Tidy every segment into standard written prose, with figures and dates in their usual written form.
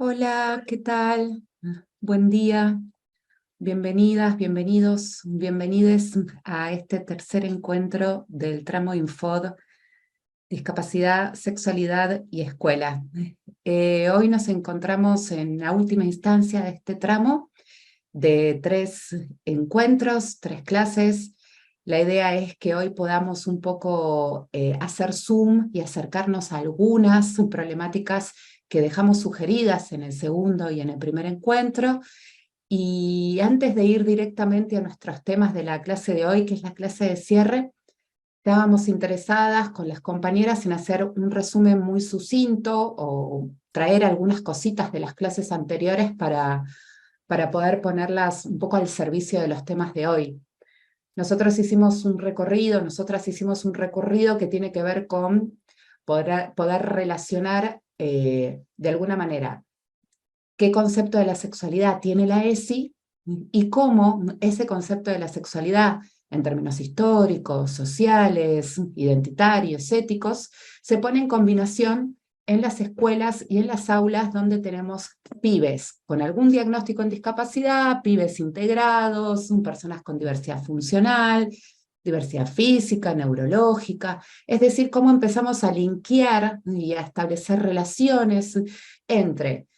Hola, ¿qué tal? Buen día, bienvenidas, bienvenidos, bienvenides a este tercer encuentro del tramo Infod, Discapacidad, Sexualidad y Escuela. Hoy nos encontramos en la última instancia de este tramo de 3 encuentros, 3 clases. La idea es que hoy podamos un poco hacer zoom y acercarnos a algunas problemáticas que dejamos sugeridas en el segundo y en el primer encuentro. Y antes de ir directamente a nuestros temas de la clase de hoy, que es la clase de cierre, estábamos interesadas con las compañeras en hacer un resumen muy sucinto o traer algunas cositas de las clases anteriores para poder ponerlas un poco al servicio de los temas de hoy. Nosotras hicimos un recorrido que tiene que ver con poder relacionar de alguna manera qué concepto de la sexualidad tiene la ESI y cómo ese concepto de la sexualidad en términos históricos, sociales, identitarios, éticos, se pone en combinación en las escuelas y en las aulas donde tenemos pibes con algún diagnóstico en discapacidad, pibes integrados, personas con diversidad funcional, diversidad física, neurológica, es decir, cómo empezamos a linkear y a establecer relaciones entre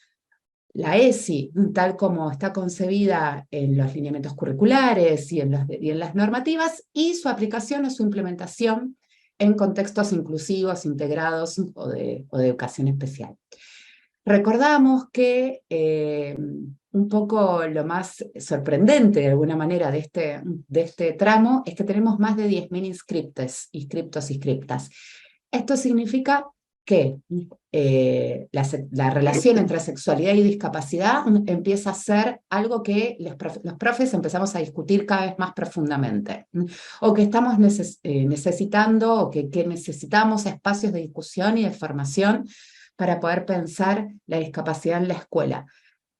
la ESI, tal como está concebida en los lineamientos curriculares y en las normativas, y su aplicación o su implementación en contextos inclusivos, integrados o de educación especial. Recordamos que un poco lo más sorprendente de alguna manera de este tramo es que tenemos más de 10.000 inscriptos, inscriptas. Esto significa que la relación entre sexualidad y discapacidad empieza a ser algo que los profes empezamos a discutir cada vez más profundamente, o que estamos necesitando, o que necesitamos espacios de discusión y de formación para poder pensar la discapacidad en la escuela.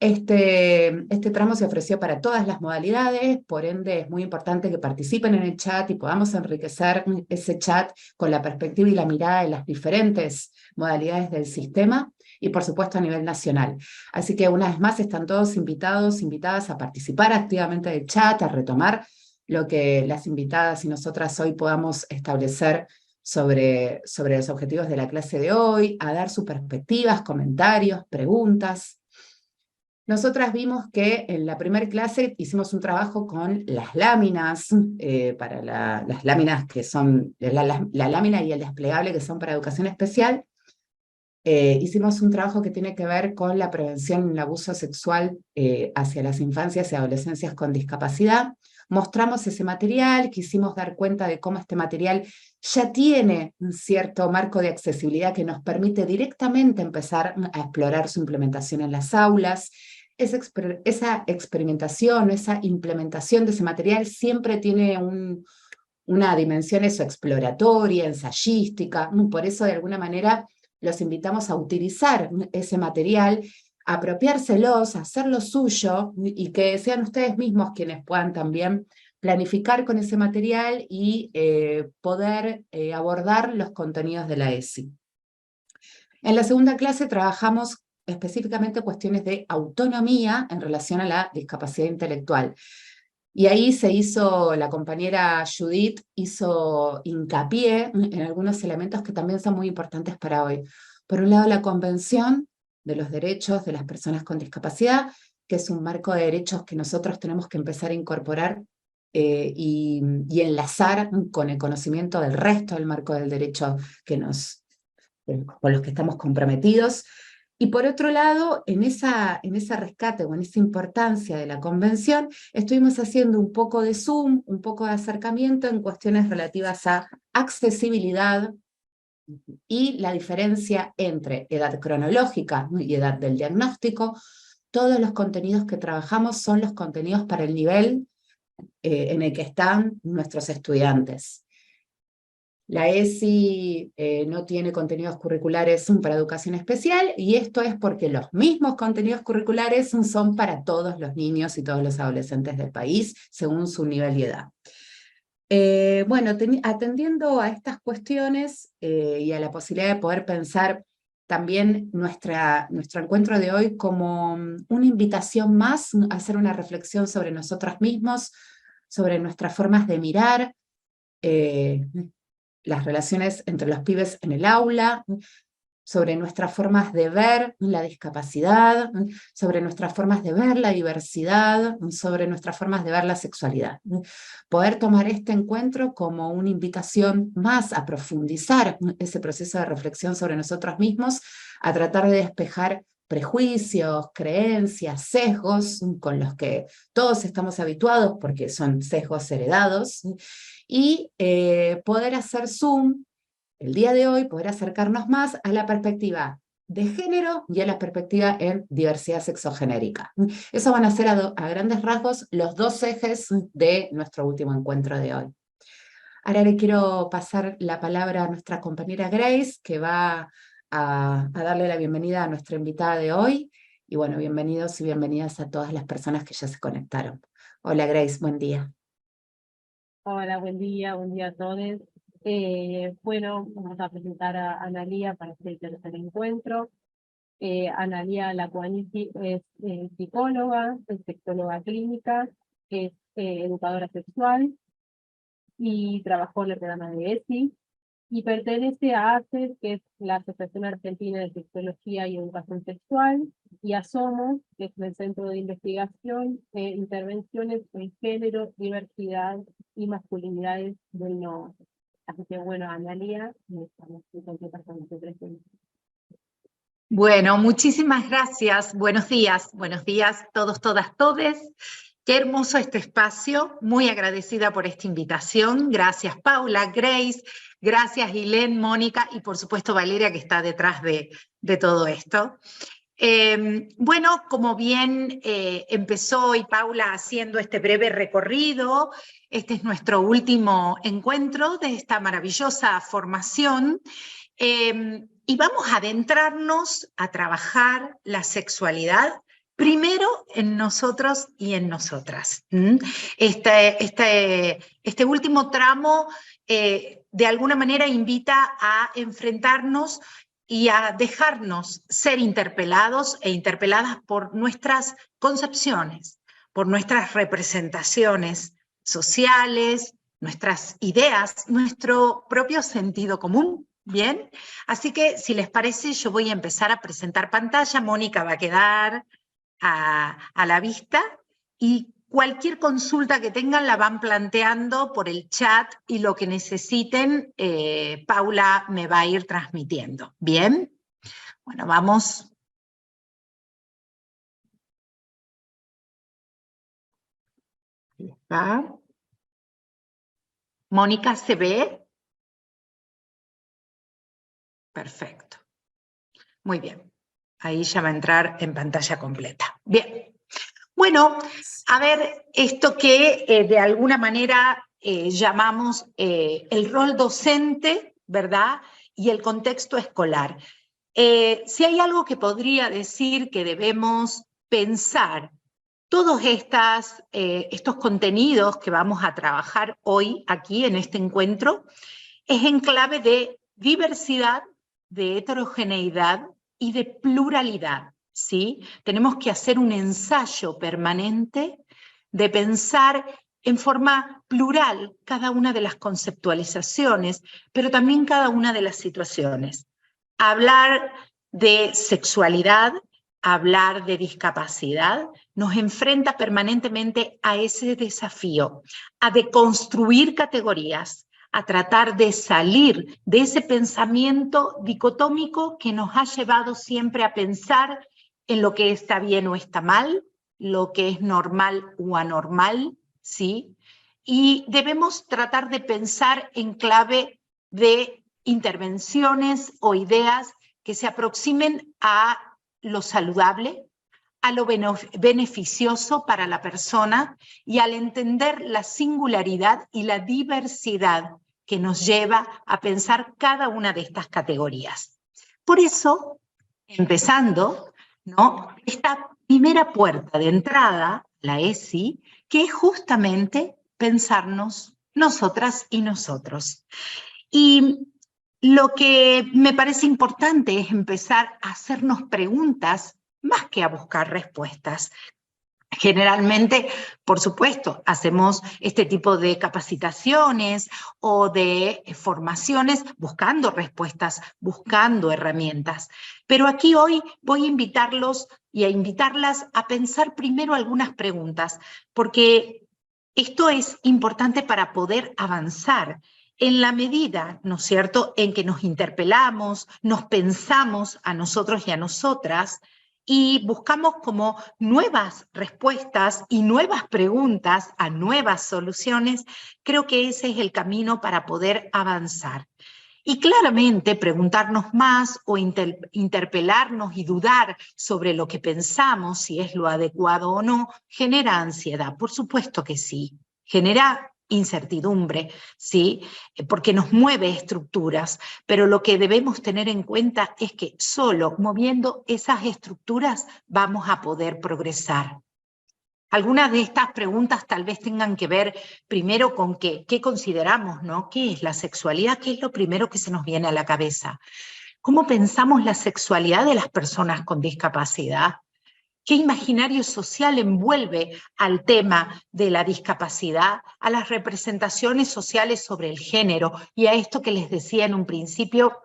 Este tramo se ofreció para todas las modalidades, por ende es muy importante que participen en el chat y podamos enriquecer ese chat con la perspectiva y la mirada de las diferentes modalidades del sistema y por supuesto a nivel nacional. Así que una vez más están todos invitados, invitadas a participar activamente del chat, a retomar lo que las invitadas y nosotras hoy podamos establecer sobre los objetivos de la clase de hoy, a dar sus perspectivas, comentarios, preguntas. Nosotras vimos que en la primera clase hicimos un trabajo con las láminas, para las láminas que son, la lámina y el desplegable que son para educación especial. Hicimos un trabajo que tiene que ver con la prevención del abuso sexual hacia las infancias y adolescencias con discapacidad. Mostramos ese material, quisimos dar cuenta de cómo este material ya tiene un cierto marco de accesibilidad que nos permite directamente empezar a explorar su implementación en las aulas. Esa experimentación, esa implementación de ese material siempre tiene una dimensión exploratoria, ensayística, por eso de alguna manera los invitamos a utilizar ese material, a apropiárselos, a hacerlo suyo y que sean ustedes mismos quienes puedan también planificar con ese material y poder abordar los contenidos de la ESI. En la segunda clase trabajamos específicamente cuestiones de autonomía en relación a la discapacidad intelectual. Y ahí la compañera Judith hizo hincapié en algunos elementos que también son muy importantes para hoy. Por un lado, la Convención de los Derechos de las Personas con Discapacidad, que es un marco de derechos que nosotros tenemos que empezar a incorporar y enlazar con el conocimiento del resto del marco del derecho con los que estamos comprometidos. Y por otro lado, en ese rescate o en esa importancia de la convención, estuvimos haciendo un poco de zoom, un poco de acercamiento en cuestiones relativas a accesibilidad y la diferencia entre edad cronológica y edad del diagnóstico. Todos los contenidos que trabajamos son los contenidos para el nivel en el que están nuestros estudiantes. La ESI no tiene contenidos curriculares para educación especial, y esto es porque los mismos contenidos curriculares son para todos los niños y todos los adolescentes del país, según su nivel y edad. Bueno, atendiendo a estas cuestiones y a la posibilidad de poder pensar también nuestro encuentro de hoy como una invitación más a hacer una reflexión sobre nosotros mismos, sobre nuestras formas de mirar, las relaciones entre los pibes en el aula, sobre nuestras formas de ver la discapacidad, sobre nuestras formas de ver la diversidad, sobre nuestras formas de ver la sexualidad. Poder tomar este encuentro como una invitación más a profundizar ese proceso de reflexión sobre nosotros mismos, a tratar de despejar prejuicios, creencias, sesgos con los que todos estamos habituados porque son sesgos heredados, y poder hacer zoom el día de hoy, poder acercarnos más a la perspectiva de género y a la perspectiva en diversidad sexogenérica. Eso van a ser a grandes rasgos los dos ejes de nuestro último encuentro de hoy. Ahora le quiero pasar la palabra a nuestra compañera Grace, que va a darle la bienvenida a nuestra invitada de hoy. Y bueno, bienvenidos y bienvenidas a todas las personas que ya se conectaron. Hola Grace, buen día. Hola, buen día a todos. Bueno, vamos a presentar a Analía para este tercer encuentro. Analía Lacuaniti es psicóloga, es sexóloga clínica, es educadora sexual y trabajó en el programa de ESI y pertenece a ACES, que es la Asociación Argentina de Sexología y Educación Sexual, y a SOMOS, que es el Centro de Investigación e Intervenciones en Género, Diversidad y Masculinidades del NOA. Así que bueno, Analía, estamos muy contentas con este presente. Bueno, muchísimas gracias. Buenos días todos, todas, todes. Qué hermoso este espacio, muy agradecida por esta invitación. Gracias Paula, Grace, gracias Guilén, Mónica y por supuesto Valeria que está detrás de todo esto. Bueno, como bien empezó hoy Paula haciendo este breve recorrido, este es nuestro último encuentro de esta maravillosa formación. Y vamos a adentrarnos a trabajar la sexualidad primero en nosotros y en nosotras. Este último tramo de alguna manera invita a enfrentarnos y a dejarnos ser interpelados e interpeladas por nuestras concepciones, por nuestras representaciones sociales, nuestras ideas, nuestro propio sentido común. Bien, así que si les parece yo voy a empezar a presentar pantalla, Mónica va a quedar a la vista y cualquier consulta que tengan la van planteando por el chat y lo que necesiten Paula me va a ir transmitiendo. Bien, bueno, vamos. Ahí está. Mónica, ¿se ve? Perfecto. Muy bien. Ahí ya va a entrar en pantalla completa. Bien. Bueno, a ver, esto que de alguna manera llamamos el rol docente, ¿verdad? Y el contexto escolar. Si hay algo que podría decir que debemos pensar, todos estos contenidos que vamos a trabajar hoy aquí en este encuentro, es en clave de diversidad, de heterogeneidad y de pluralidad, ¿sí? Tenemos que hacer un ensayo permanente de pensar en forma plural cada una de las conceptualizaciones, pero también cada una de las situaciones. Hablar de sexualidad, hablar de discapacidad, nos enfrenta permanentemente a ese desafío, a deconstruir categorías, a tratar de salir de ese pensamiento dicotómico que nos ha llevado siempre a pensar en lo que está bien o está mal, lo que es normal o anormal, ¿sí? Y debemos tratar de pensar en clave de intervenciones o ideas que se aproximen a lo saludable, a lo beneficioso para la persona y al entender la singularidad y la diversidad que nos lleva a pensar cada una de estas categorías. Por eso, empezando, ¿no?, esta primera puerta de entrada, la ESI, que es justamente pensarnos nosotras y nosotros. Y lo que me parece importante es empezar a hacernos preguntas más que a buscar respuestas. Generalmente, por supuesto, hacemos este tipo de capacitaciones o de formaciones buscando respuestas, buscando herramientas. Pero aquí hoy voy a invitarlos y a invitarlas a pensar primero algunas preguntas, porque esto es importante para poder avanzar en la medida, ¿no es cierto?, en que nos interpelamos, nos pensamos a nosotros y a nosotras, y buscamos como nuevas respuestas y nuevas preguntas a nuevas soluciones. Creo que ese es el camino para poder avanzar. Y claramente preguntarnos más o interpelarnos y dudar sobre lo que pensamos, si es lo adecuado o no, genera ansiedad. Por supuesto que sí. Genera incertidumbre, ¿sí? Porque nos mueve estructuras, pero lo que debemos tener en cuenta es que solo moviendo esas estructuras vamos a poder progresar. Algunas de estas preguntas tal vez tengan que ver primero con qué consideramos, ¿no? ¿Qué es la sexualidad? ¿Qué es lo primero que se nos viene a la cabeza? ¿Cómo pensamos la sexualidad de las personas con discapacidad? ¿Qué imaginario social envuelve al tema de la discapacidad, a las representaciones sociales sobre el género y a esto que les decía en un principio,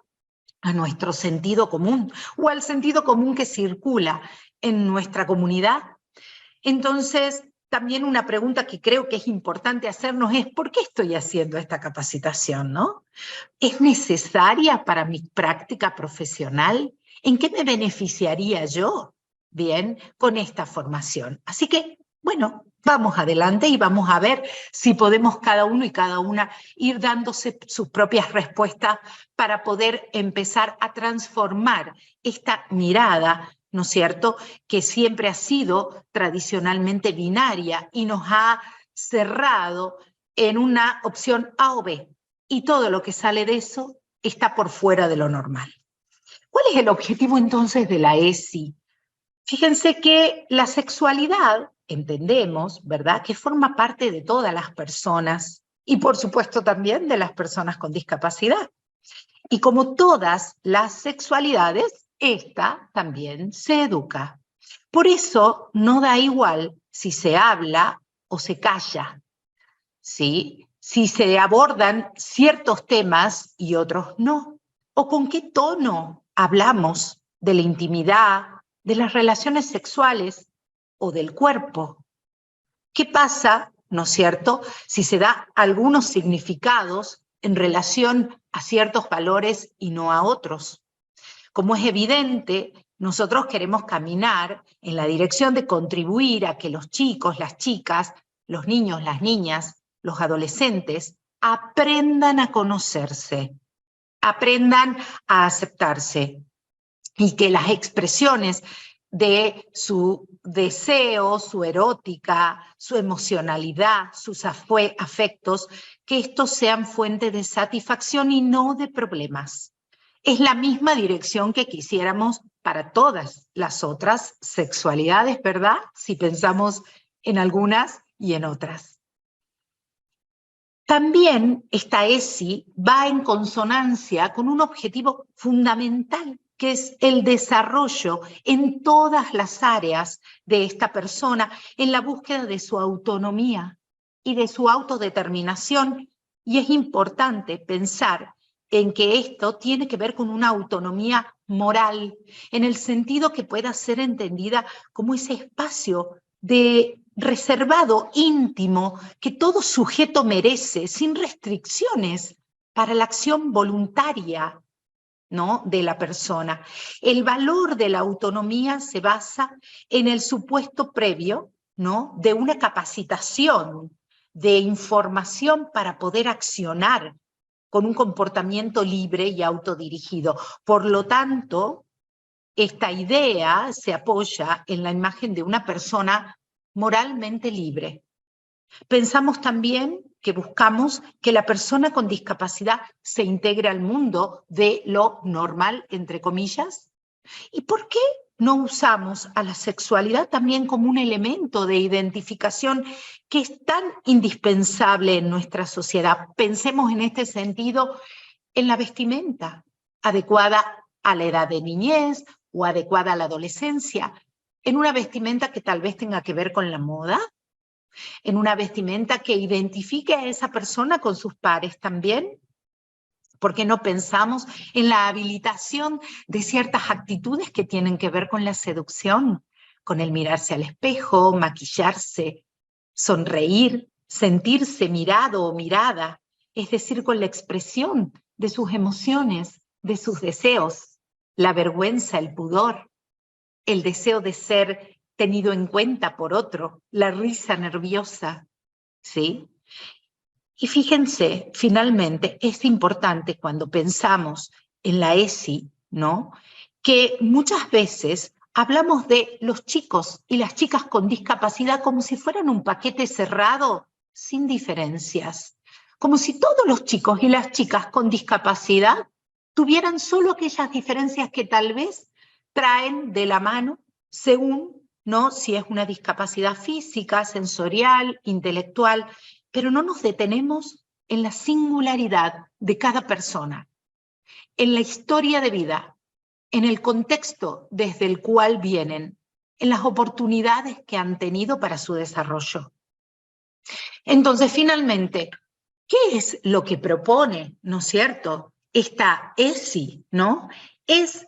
a nuestro sentido común o al sentido común que circula en nuestra comunidad? Entonces, también una pregunta que creo que es importante hacernos es ¿por qué estoy haciendo esta capacitación, no? ¿Es necesaria para mi práctica profesional? ¿En qué me beneficiaría yo? Bien, con esta formación. Así que, bueno, vamos adelante y vamos a ver si podemos cada uno y cada una ir dándose sus propias respuestas para poder empezar a transformar esta mirada, ¿no es cierto?, que siempre ha sido tradicionalmente binaria y nos ha cerrado en una opción A o B. Y todo lo que sale de eso está por fuera de lo normal. ¿Cuál es el objetivo entonces de la ESI? Fíjense que la sexualidad, entendemos, ¿verdad?, que forma parte de todas las personas y por supuesto también de las personas con discapacidad. Y como todas las sexualidades, esta también se educa. Por eso no da igual si se habla o se calla, ¿sí?, si se abordan ciertos temas y otros no, o con qué tono hablamos de la intimidad, de las relaciones sexuales o del cuerpo. ¿Qué pasa, no es cierto?, si se da algunos significados en relación a ciertos valores y no a otros? Como es evidente, nosotros queremos caminar en la dirección de contribuir a que los chicos, las chicas, los niños, las niñas, los adolescentes aprendan a conocerse, aprendan a aceptarse y que las expresiones de su deseo, su erótica, su emocionalidad, sus afectos, que estos sean fuente de satisfacción y no de problemas. Es la misma dirección que quisiéramos para todas las otras sexualidades, ¿verdad? Si pensamos en algunas y en otras. También esta ESI va en consonancia con un objetivo fundamental, que es el desarrollo en todas las áreas de esta persona, en la búsqueda de su autonomía y de su autodeterminación. Y es importante pensar en que esto tiene que ver con una autonomía moral, en el sentido que pueda ser entendida como ese espacio de reservado, íntimo, que todo sujeto merece, sin restricciones, para la acción voluntaria, ¿no?, de la persona. El valor de la autonomía se basa en el supuesto previo, ¿no?, de una capacitación, de información para poder accionar con un comportamiento libre y autodirigido. Por lo tanto, esta idea se apoya en la imagen de una persona moralmente libre. Pensamos también que buscamos que la persona con discapacidad se integre al mundo de lo normal, entre comillas. ¿Y por qué no usamos a la sexualidad también como un elemento de identificación que es tan indispensable en nuestra sociedad? Pensemos en este sentido en la vestimenta, adecuada a la edad de niñez o adecuada a la adolescencia, en una vestimenta que tal vez tenga que ver con la moda, en una vestimenta que identifique a esa persona con sus pares también. ¿Por qué no pensamos en la habilitación de ciertas actitudes que tienen que ver con la seducción, con el mirarse al espejo, maquillarse, sonreír, sentirse mirado o mirada, es decir, con la expresión de sus emociones, de sus deseos, la vergüenza, el pudor, el deseo de ser tenido en cuenta por otro, la risa nerviosa, ¿sí? Y fíjense, finalmente, es importante cuando pensamos en la ESI, ¿no?, que muchas veces hablamos de los chicos y las chicas con discapacidad como si fueran un paquete cerrado, sin diferencias. Como si todos los chicos y las chicas con discapacidad tuvieran solo aquellas diferencias que tal vez traen de la mano según, ¿no?, si es una discapacidad física, sensorial, intelectual, pero no nos detenemos en la singularidad de cada persona, en la historia de vida, en el contexto desde el cual vienen, en las oportunidades que han tenido para su desarrollo. Entonces, finalmente, ¿qué es lo que propone, no es cierto, esta ESI, ¿no? Es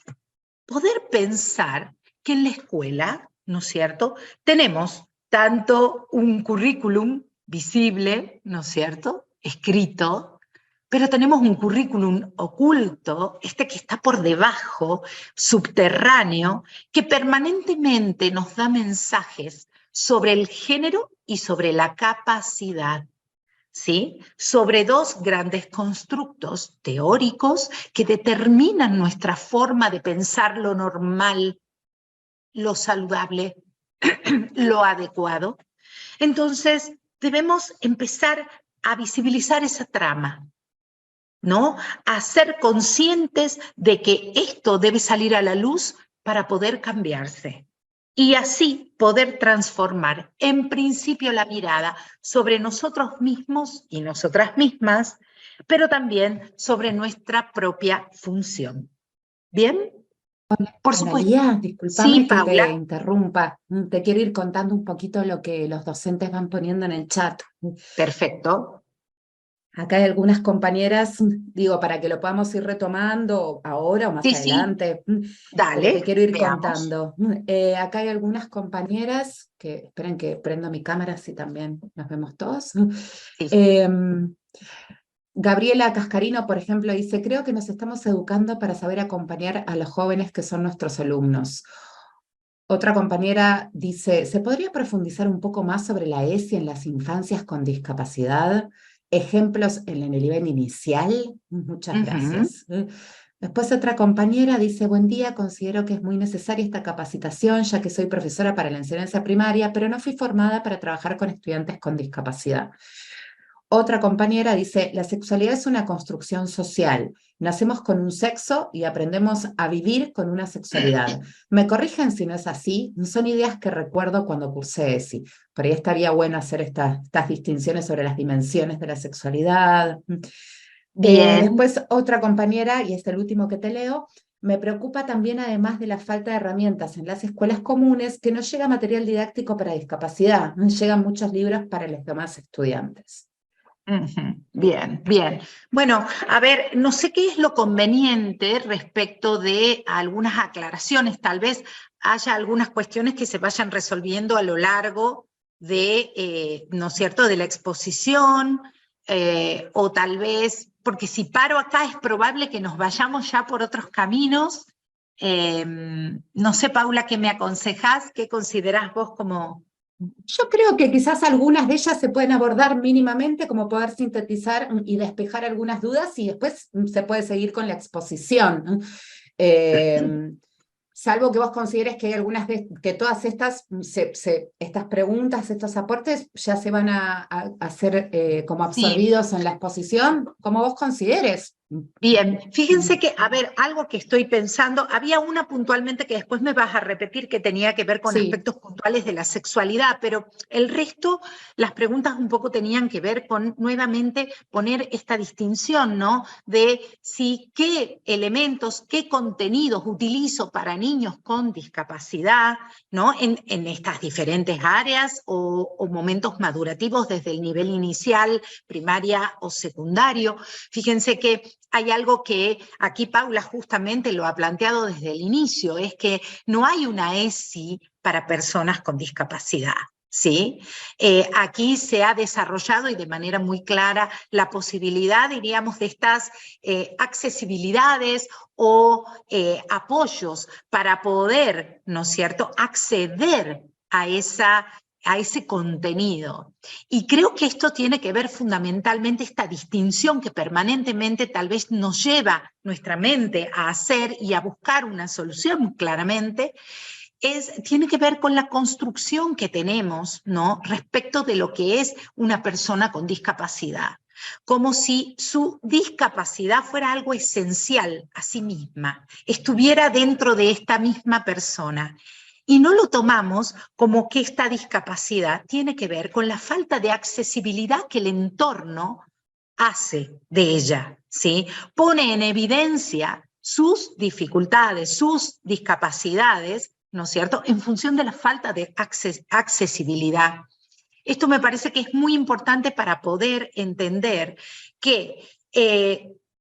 poder pensar que en la escuela, ¿no es cierto?, tenemos tanto un currículum visible, ¿no es cierto?, escrito, pero tenemos un currículum oculto, que está por debajo, subterráneo, que permanentemente nos da mensajes sobre el género y sobre la capacidad, ¿sí?, sobre dos grandes constructos teóricos que determinan nuestra forma de pensar lo normal, lo saludable, lo adecuado. Entonces, debemos empezar a visibilizar esa trama, ¿no?, a ser conscientes de que esto debe salir a la luz para poder cambiarse. Y así poder transformar, en principio, la mirada sobre nosotros mismos y nosotras mismas, pero también sobre nuestra propia función. ¿Bien? Por supuesto. Analía, Sí, discúlpame que te Paula. interrumpa. Te quiero ir contando un poquito lo que los docentes van poniendo en el chat. Perfecto. Acá hay algunas compañeras, digo, para que lo podamos ir retomando ahora o más Sí, sí. adelante, pero te Dale, quiero ir veamos. contando. Acá hay algunas compañeras que, esperen que prendo mi cámara, así también nos vemos todos. Sí. Gabriela Cascarino, por ejemplo, dice, creo que nos estamos educando para saber acompañar a los jóvenes que son nuestros alumnos. Otra compañera dice, ¿se podría profundizar un poco más sobre la ESI en las infancias con discapacidad? Ejemplos en el nivel inicial. Muchas gracias. Después otra compañera dice, buen día, considero que es muy necesaria esta capacitación, ya que soy profesora para la enseñanza primaria, pero no fui formada para trabajar con estudiantes con discapacidad. Otra compañera dice, la sexualidad es una construcción social. Nacemos con un sexo y aprendemos a vivir con una sexualidad. Me corrigen si no es así, son ideas que recuerdo cuando cursé ESI. Por ahí estaría bueno hacer estas distinciones sobre las dimensiones de la sexualidad. Bien. Después otra compañera, y es el último que te leo, me preocupa también, además de la falta de herramientas en las escuelas comunes, que no llega material didáctico para discapacidad, no llegan muchos libros para los demás estudiantes. Bien, bien. Bueno, a ver, no sé qué es lo conveniente respecto de algunas aclaraciones. Tal vez haya algunas cuestiones que se vayan resolviendo a lo largo de, ¿no es cierto?, de la exposición, o tal vez, porque si paro acá es probable que nos vayamos ya por otros caminos. No sé, Paula, ¿qué me aconsejás? ¿Qué considerás vos como...? Yo creo que quizás algunas de ellas se pueden abordar mínimamente, como poder sintetizar y despejar algunas dudas, y después se puede seguir con la exposición. Salvo que vos consideres que hay algunas que todas estas preguntas, estos aportes, ya se van a ser como absorbidos en la exposición, como vos consideres. Bien, fíjense que, a ver, algo que estoy pensando, había una puntualmente que después me vas a repetir que tenía que ver con Sí. aspectos puntuales de la sexualidad, pero el resto, las preguntas un poco tenían que ver con, nuevamente, poner esta distinción, ¿no? De si qué elementos, qué contenidos utilizo para niños con discapacidad, ¿no? En estas diferentes áreas o momentos madurativos desde el nivel inicial, primaria o secundario. Fíjense que hay algo que aquí Paula justamente lo ha planteado desde el inicio, es que no hay una ESI para personas con discapacidad. ¿Sí? Aquí se ha desarrollado y de manera muy clara la posibilidad, diríamos, de estas accesibilidades o apoyos para poder, ¿no es cierto?, acceder a ese contenido. Y creo que esto tiene que ver fundamentalmente esta distinción que permanentemente tal vez nos lleva nuestra mente a hacer y a buscar una solución claramente, tiene que ver con la construcción que tenemos, ¿no?, respecto de lo que es una persona con discapacidad. Como si su discapacidad fuera algo esencial a sí misma, estuviera dentro de esta misma persona. Y no lo tomamos como que esta discapacidad tiene que ver con la falta de accesibilidad que el entorno hace de ella, ¿sí? Pone en evidencia sus dificultades, sus discapacidades, ¿no es cierto?, en función de la falta de accesibilidad. Esto me parece que es muy importante para poder entender que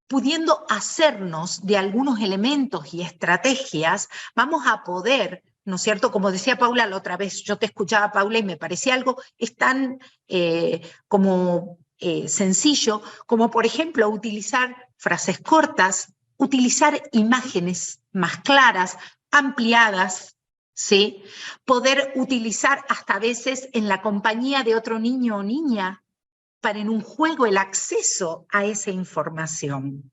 pudiendo hacernos de algunos elementos y estrategias, vamos a poder, ¿no es cierto?, como decía Paula la otra vez, yo te escuchaba, Paula, y me parecía algo es tan sencillo como, por ejemplo, utilizar frases cortas, utilizar imágenes más claras, ampliadas, ¿sí? Poder utilizar hasta a veces en la compañía de otro niño o niña para en un juego el acceso a esa información.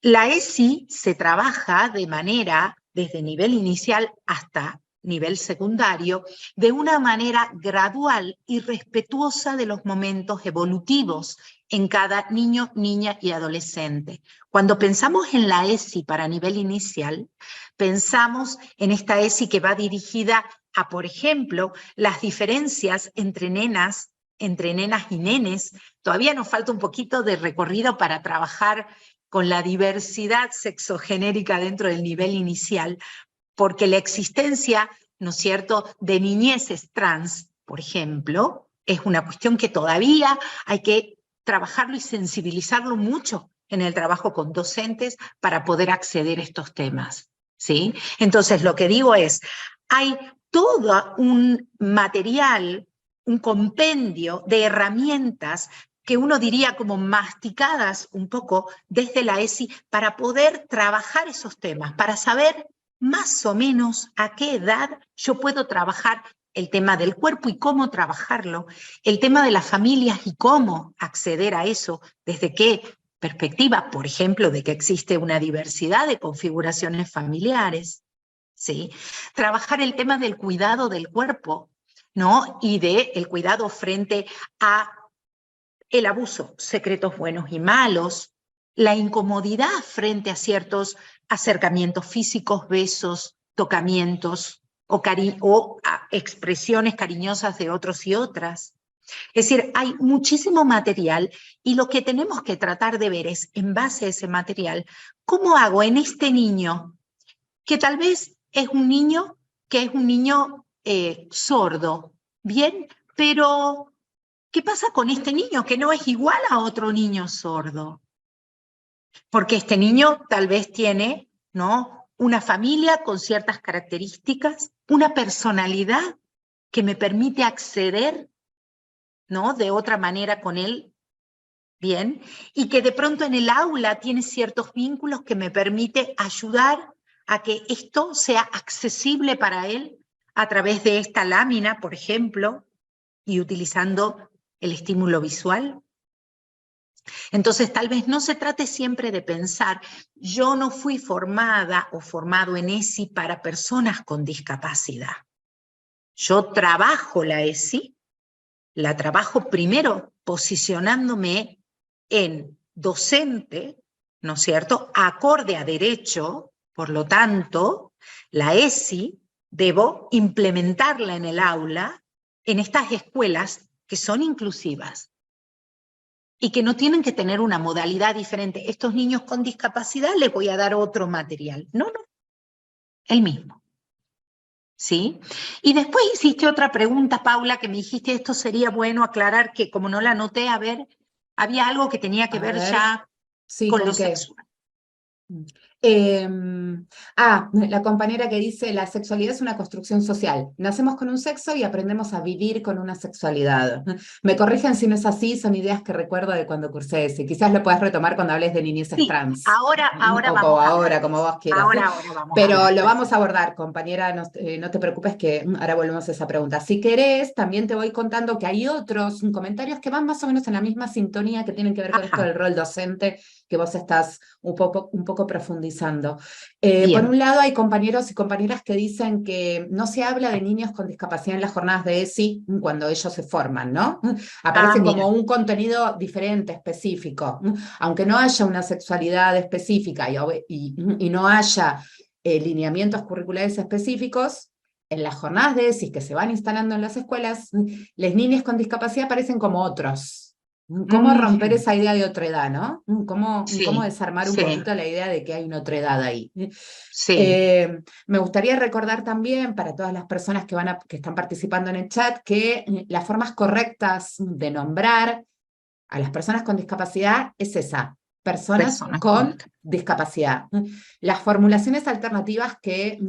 La ESI se trabaja de manera, desde nivel inicial hasta nivel secundario, de una manera gradual y respetuosa de los momentos evolutivos en cada niño, niña y adolescente. Cuando pensamos en la ESI para nivel inicial, pensamos en esta ESI que va dirigida a, por ejemplo, las diferencias entre nenas y nenes. Todavía nos falta un poquito de recorrido para trabajar con la diversidad sexogenérica dentro del nivel inicial, porque la existencia, ¿no es cierto?, de niñeces trans, por ejemplo, es una cuestión que todavía hay que trabajarlo y sensibilizarlo mucho en el trabajo con docentes para poder acceder a estos temas, ¿sí? Entonces, lo que digo es, hay todo un material, un compendio de herramientas que uno diría como masticadas un poco desde la ESI para poder trabajar esos temas, para saber más o menos a qué edad yo puedo trabajar el tema del cuerpo y cómo trabajarlo, el tema de las familias y cómo acceder a eso, desde qué perspectiva, por ejemplo, de que existe una diversidad de configuraciones familiares, ¿sí? Trabajar el tema del cuidado del cuerpo, ¿no?, y del cuidado frente a el abuso, secretos buenos y malos, la incomodidad frente a ciertos acercamientos físicos, besos, tocamientos o expresiones cariñosas de otros y otras. Es decir, hay muchísimo material y lo que tenemos que tratar de ver es, en base a ese material, ¿cómo hago en este niño, que tal vez es un niño sordo, ¿bien? Pero ¿qué pasa con este niño que no es igual a otro niño sordo? Porque este niño tal vez tiene, ¿no?, una familia con ciertas características, una personalidad que me permite acceder, ¿no?, de otra manera con él, ¿bien? Y que de pronto en el aula tiene ciertos vínculos que me permite ayudar a que esto sea accesible para él a través de esta lámina, por ejemplo, y utilizando el estímulo visual. Entonces, tal vez no se trate siempre de pensar, yo no fui formada o formado en ESI para personas con discapacidad. Yo trabajo la ESI, la trabajo primero posicionándome en docente, ¿no es cierto?, acorde a derecho, por lo tanto, la ESI debo implementarla en el aula, en estas escuelas que son inclusivas y que no tienen que tener una modalidad diferente. Estos niños con discapacidad les voy a dar otro material. No, el mismo. ¿Sí? Y después hiciste otra pregunta, Paula, que me dijiste, esto sería bueno aclarar, que como no la anoté, a ver, había algo que tenía que ver ya sí, con ¿con lo qué? sexual. La compañera que dice, la sexualidad es una construcción social. Nacemos con un sexo y aprendemos a vivir con una sexualidad. Me corrigen si no es así, son ideas que recuerdo de cuando cursé ese. Quizás lo puedas retomar cuando hables de niñeces Sí, trans. ahora O vamos como a hablar ahora, de como eso. vos quieras. Ahora vamos a Pero hablar. lo vamos a abordar, compañera, no te preocupes que ahora volvemos a esa pregunta. Si querés, también te voy contando que hay otros comentarios que van más o menos en la misma sintonía, que tienen que ver con esto del rol docente que vos estás un poco profundizando. Por un lado, hay compañeros y compañeras que dicen que no se habla de niños con discapacidad en las jornadas de ESI cuando ellos se forman, ¿no? Aparece como un contenido diferente, específico. Aunque no haya una sexualidad específica y no haya lineamientos curriculares específicos, en las jornadas de ESI que se van instalando en las escuelas, las niñas con discapacidad aparecen como otros. ¿Cómo romper esa idea de otredad, no? ¿Cómo desarmar un poquito la idea de que hay una otredad ahí? Me gustaría recordar también para todas las personas que están participando en el chat que las formas correctas de nombrar a las personas con discapacidad es esa, personas con discapacidad. Las formulaciones alternativas que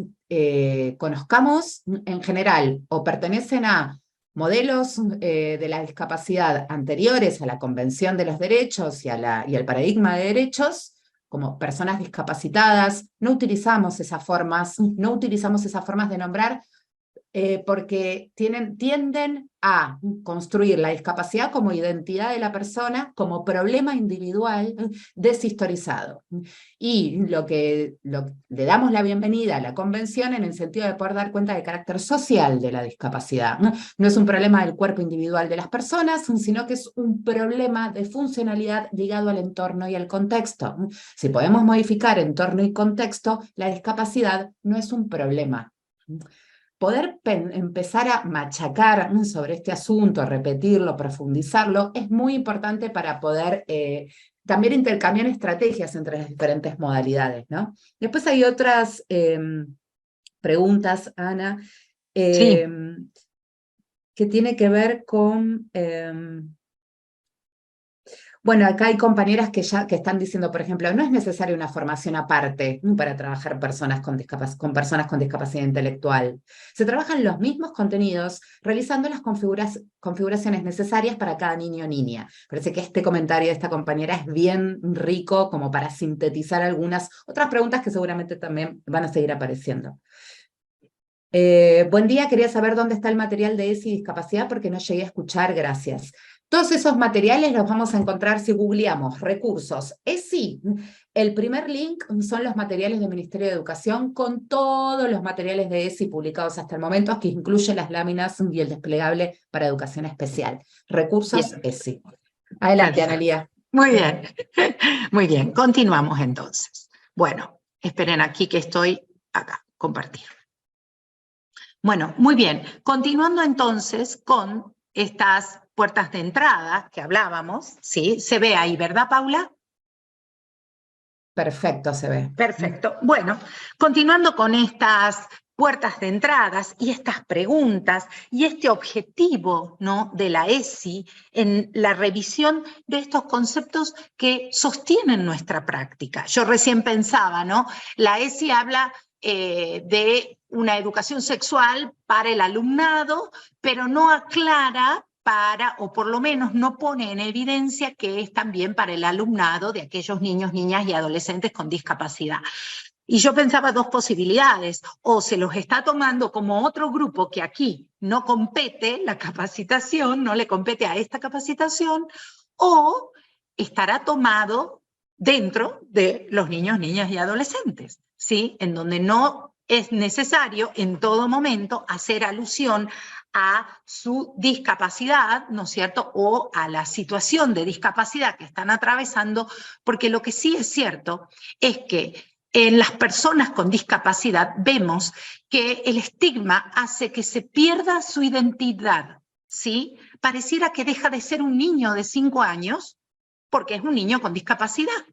conozcamos en general o pertenecen a modelos de la discapacidad anteriores a la Convención de los Derechos y al paradigma de derechos, como personas discapacitadas, no utilizamos esas formas de nombrar porque tienden a construir la discapacidad como identidad de la persona, como problema individual deshistorizado. Y le damos la bienvenida a la convención en el sentido de poder dar cuenta del carácter social de la discapacidad. No es un problema del cuerpo individual de las personas, sino que es un problema de funcionalidad ligado al entorno y al contexto. Si podemos modificar entorno y contexto, la discapacidad no es un problema. Poder empezar a machacar sobre este asunto, repetirlo, profundizarlo, es muy importante para poder también intercambiar estrategias entre las diferentes modalidades, ¿no? Después hay otras preguntas, Ana, que tiene que ver con... Bueno, acá hay compañeras que están diciendo, por ejemplo, no es necesaria una formación aparte para trabajar con personas con discapacidad intelectual. Se trabajan los mismos contenidos realizando las configuraciones necesarias para cada niño o niña. Parece que este comentario de esta compañera es bien rico como para sintetizar algunas otras preguntas que seguramente también van a seguir apareciendo. Buen día, quería saber dónde está el material de ESI y discapacidad porque no llegué a escuchar, gracias. Todos esos materiales los vamos a encontrar si googleamos recursos ESI. El primer link son los materiales del Ministerio de Educación con todos los materiales de ESI publicados hasta el momento, que incluyen las láminas y el desplegable para educación especial. Recursos ESI. Adelante, Analía. Muy bien, muy bien. Continuamos entonces. Bueno, esperen aquí que estoy acá, compartir. Bueno, muy bien. Continuando entonces con estas puertas de entrada que hablábamos, ¿sí? Se ve ahí, ¿verdad, Paula? Perfecto, se ve. Perfecto. Bueno, continuando con estas puertas de entradas y estas preguntas y este objetivo, ¿no?, de la ESI en la revisión de estos conceptos que sostienen nuestra práctica. Yo recién pensaba, ¿no? La ESI habla de una educación sexual para el alumnado, pero no aclara o por lo menos no pone en evidencia que es también para el alumnado de aquellos niños, niñas y adolescentes con discapacidad. Y yo pensaba dos posibilidades: o se los está tomando como otro grupo que aquí no compete la capacitación, no le compete a esta capacitación, o estará tomado dentro de los niños, niñas y adolescentes, ¿sí? En donde no es necesario en todo momento hacer alusión a su discapacidad, ¿no es cierto?, o a la situación de discapacidad que están atravesando, porque lo que sí es cierto es que en las personas con discapacidad vemos que el estigma hace que se pierda su identidad, ¿sí? Pareciera que deja de ser un niño de 5 años porque es un niño con discapacidad,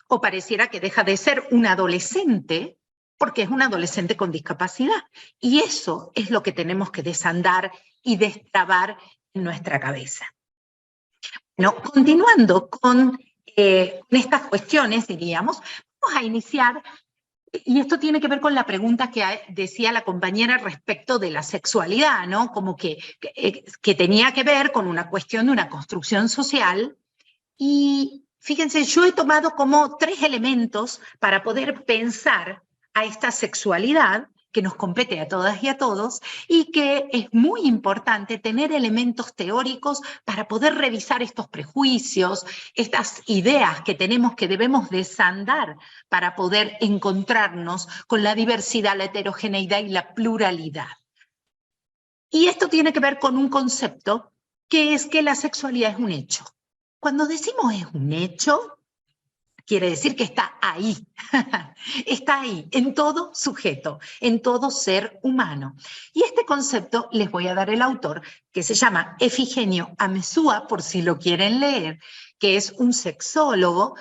o pareciera que deja de ser un adolescente porque es un adolescente con discapacidad. Y eso es lo que tenemos que desandar y destrabar en nuestra cabeza. Bueno, continuando con estas cuestiones, diríamos, vamos a iniciar, y esto tiene que ver con la pregunta que decía la compañera respecto de la sexualidad, ¿no? Como que tenía que ver con una cuestión de una construcción social. Y fíjense, yo he tomado como 3 elementos para poder pensar a esta sexualidad que nos compete a todas y a todos, y que es muy importante tener elementos teóricos para poder revisar estos prejuicios, estas ideas que tenemos que debemos desandar para poder encontrarnos con la diversidad, la heterogeneidad y la pluralidad. Y esto tiene que ver con un concepto que es que la sexualidad es un hecho. Cuando decimos es un hecho, quiere decir que está ahí, está ahí, en todo sujeto, en todo ser humano. Y este concepto les voy a dar el autor, que se llama Efigenio Amezúa, por si lo quieren leer, que es un sexólogo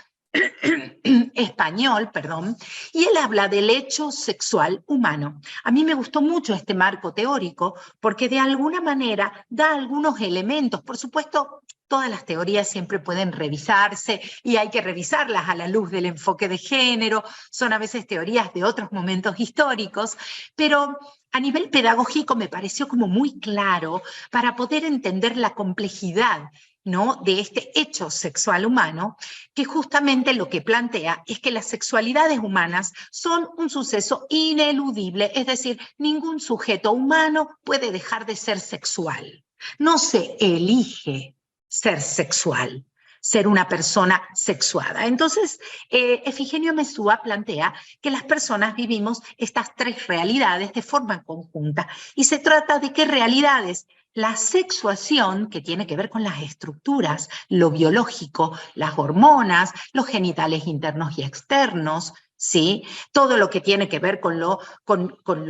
español, perdón, y él habla del hecho sexual humano. A mí me gustó mucho este marco teórico porque de alguna manera da algunos elementos, por supuesto. Todas las teorías siempre pueden revisarse y hay que revisarlas a la luz del enfoque de género, son a veces teorías de otros momentos históricos, pero a nivel pedagógico me pareció como muy claro para poder entender la complejidad, ¿no?, de este hecho sexual humano, que justamente lo que plantea es que las sexualidades humanas son un suceso ineludible, es decir, ningún sujeto humano puede dejar de ser sexual. No se elige ser sexual, ser una persona sexuada. Entonces, Efigenio Amezúa plantea que las personas vivimos estas 3 realidades de forma conjunta, y se trata de qué realidades: la sexuación, que tiene que ver con las estructuras, lo biológico, las hormonas, los genitales internos y externos, ¿sí? Todo lo que tiene que ver con lo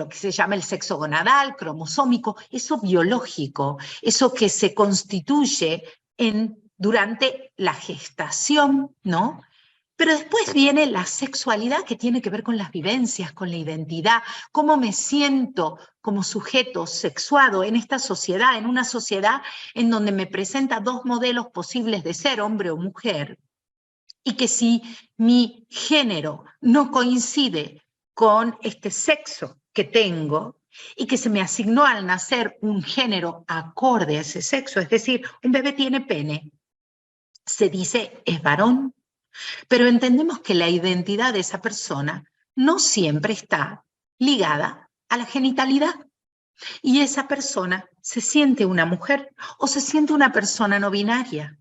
que se llama el sexo gonadal, cromosómico, eso biológico, eso que se constituye durante la gestación, ¿no? Pero después viene la sexualidad, que tiene que ver con las vivencias, con la identidad, cómo me siento como sujeto sexuado en esta sociedad, en una sociedad en donde me presenta 2 modelos posibles de ser, hombre o mujer, y que si mi género no coincide con este sexo que tengo, y que se me asignó al nacer un género acorde a ese sexo, es decir, un bebé tiene pene, se dice es varón, pero entendemos que la identidad de esa persona no siempre está ligada a la genitalidad, y esa persona se siente una mujer o se siente una persona no binaria.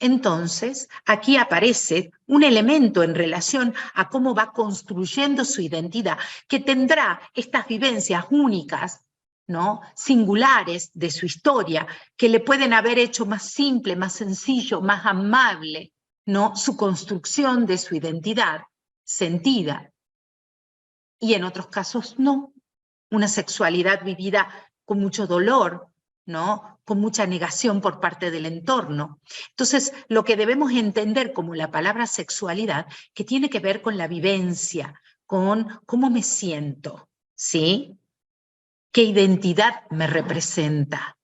Entonces, aquí aparece un elemento en relación a cómo va construyendo su identidad, que tendrá estas vivencias únicas, ¿no?, singulares de su historia, que le pueden haber hecho más simple, más sencillo, más amable, ¿no?, su construcción de su identidad sentida. Y en otros casos no. Una sexualidad vivida con mucho dolor, ¿no?, con mucha negación por parte del entorno. Entonces, lo que debemos entender como la palabra sexualidad, que tiene que ver con la vivencia, con cómo me siento, ¿sí? ¿Qué identidad me representa?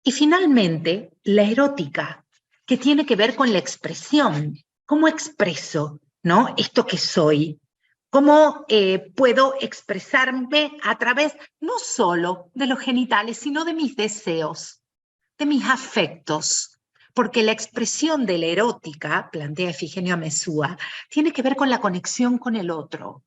Y finalmente, la erótica, que tiene que ver con la expresión. ¿Cómo expreso, ¿no?, esto que soy? ¿Cómo puedo expresarme a través no solo de los genitales, sino de mis deseos, de mis afectos? Porque la expresión de la erótica, plantea Efigenio Amezúa, tiene que ver con la conexión con el otro,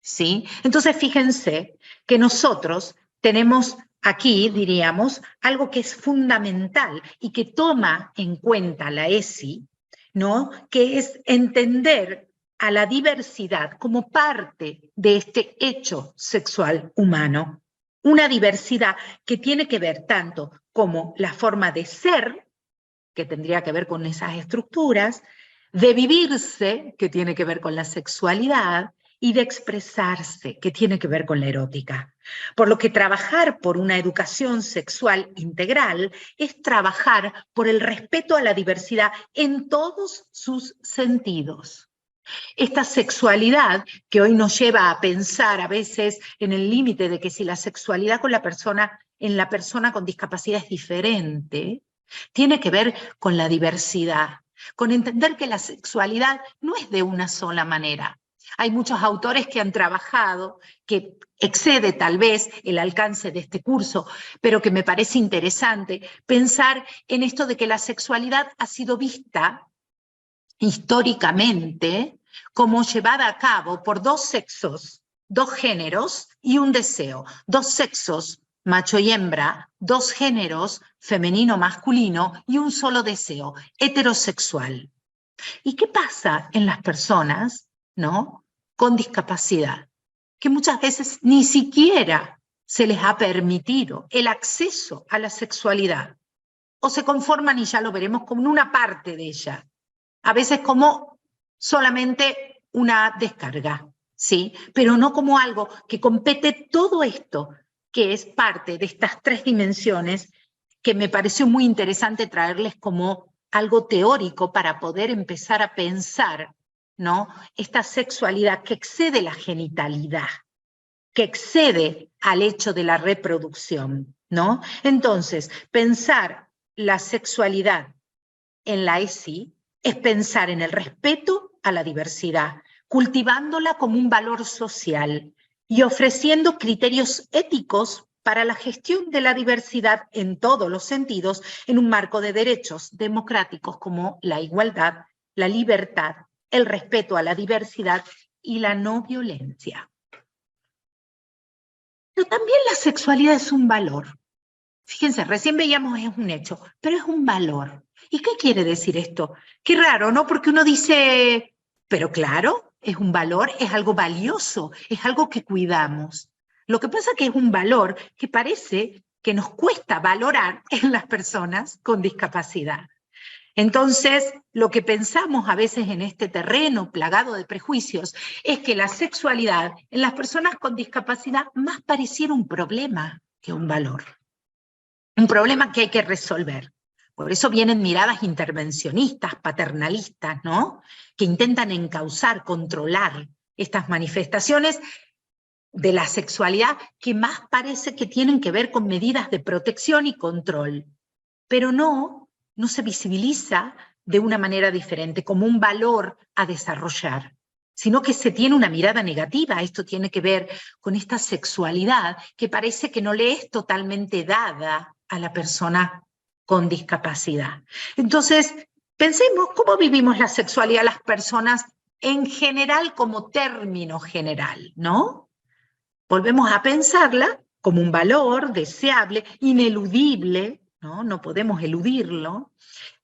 ¿sí? Entonces, fíjense que nosotros tenemos aquí, diríamos, algo que es fundamental y que toma en cuenta la ESI, ¿no?, que es entender a la diversidad como parte de este hecho sexual humano. una diversidad que tiene que ver tanto como la forma de ser, que tendría que ver con esas estructuras, de vivirse, que tiene que ver con la sexualidad, y de expresarse, que tiene que ver con la erótica. Por lo que trabajar por una educación sexual integral es trabajar por el respeto a la diversidad en todos sus sentidos. Esta sexualidad que hoy nos lleva a pensar a veces en el límite de que si la sexualidad en la persona con discapacidad es diferente, tiene que ver con la diversidad, con entender que la sexualidad no es de una sola manera. Hay muchos autores que han trabajado, que excede tal vez el alcance de este curso, pero que me parece interesante pensar en esto de que la sexualidad ha sido vista históricamente como llevada a cabo por dos sexos, dos géneros y un deseo. Dos sexos, macho y hembra, dos géneros, femenino, masculino, y un solo deseo, heterosexual. ¿Y qué pasa en las personas, ¿no?, con discapacidad? Que muchas veces ni siquiera se les ha permitido el acceso a la sexualidad, o se conforman, y ya lo veremos, con una parte de ella, a veces como solamente una descarga, ¿sí? Pero no como algo que compete todo esto, que es parte de estas tres dimensiones, que me pareció muy interesante traerles como algo teórico para poder empezar a pensar, ¿no?, esta sexualidad que excede la genitalidad, que excede al hecho de la reproducción, ¿no? Entonces, pensar la sexualidad en la ESI es pensar en el respeto a la diversidad, cultivándola como un valor social y ofreciendo criterios éticos para la gestión de la diversidad en todos los sentidos, en un marco de derechos democráticos como la igualdad, la libertad, el respeto a la diversidad y la no violencia. Pero también la sexualidad es un valor. Fíjense, recién veíamos es un hecho, pero es un valor. ¿Y qué quiere decir esto? Qué raro, ¿no? Porque uno dice, pero claro, es un valor, es algo valioso, es algo que cuidamos. Lo que pasa es que es un valor que parece que nos cuesta valorar en las personas con discapacidad. Entonces, lo que pensamos a veces en este terreno plagado de prejuicios es que la sexualidad en las personas con discapacidad más pareciera un problema que un valor. Un problema que hay que resolver. Por eso vienen miradas intervencionistas, paternalistas, ¿no?, que intentan encauzar, controlar estas manifestaciones de la sexualidad que más parece que tienen que ver con medidas de protección y control. Pero no se visibiliza de una manera diferente, como un valor a desarrollar, sino que se tiene una mirada negativa. Esto tiene que ver con esta sexualidad que parece que no le es totalmente dada a la persona con discapacidad. Entonces, pensemos cómo vivimos la sexualidad las personas en general como término general, ¿no? Volvemos a pensarla como un valor deseable, ineludible, ¿no? No podemos eludirlo,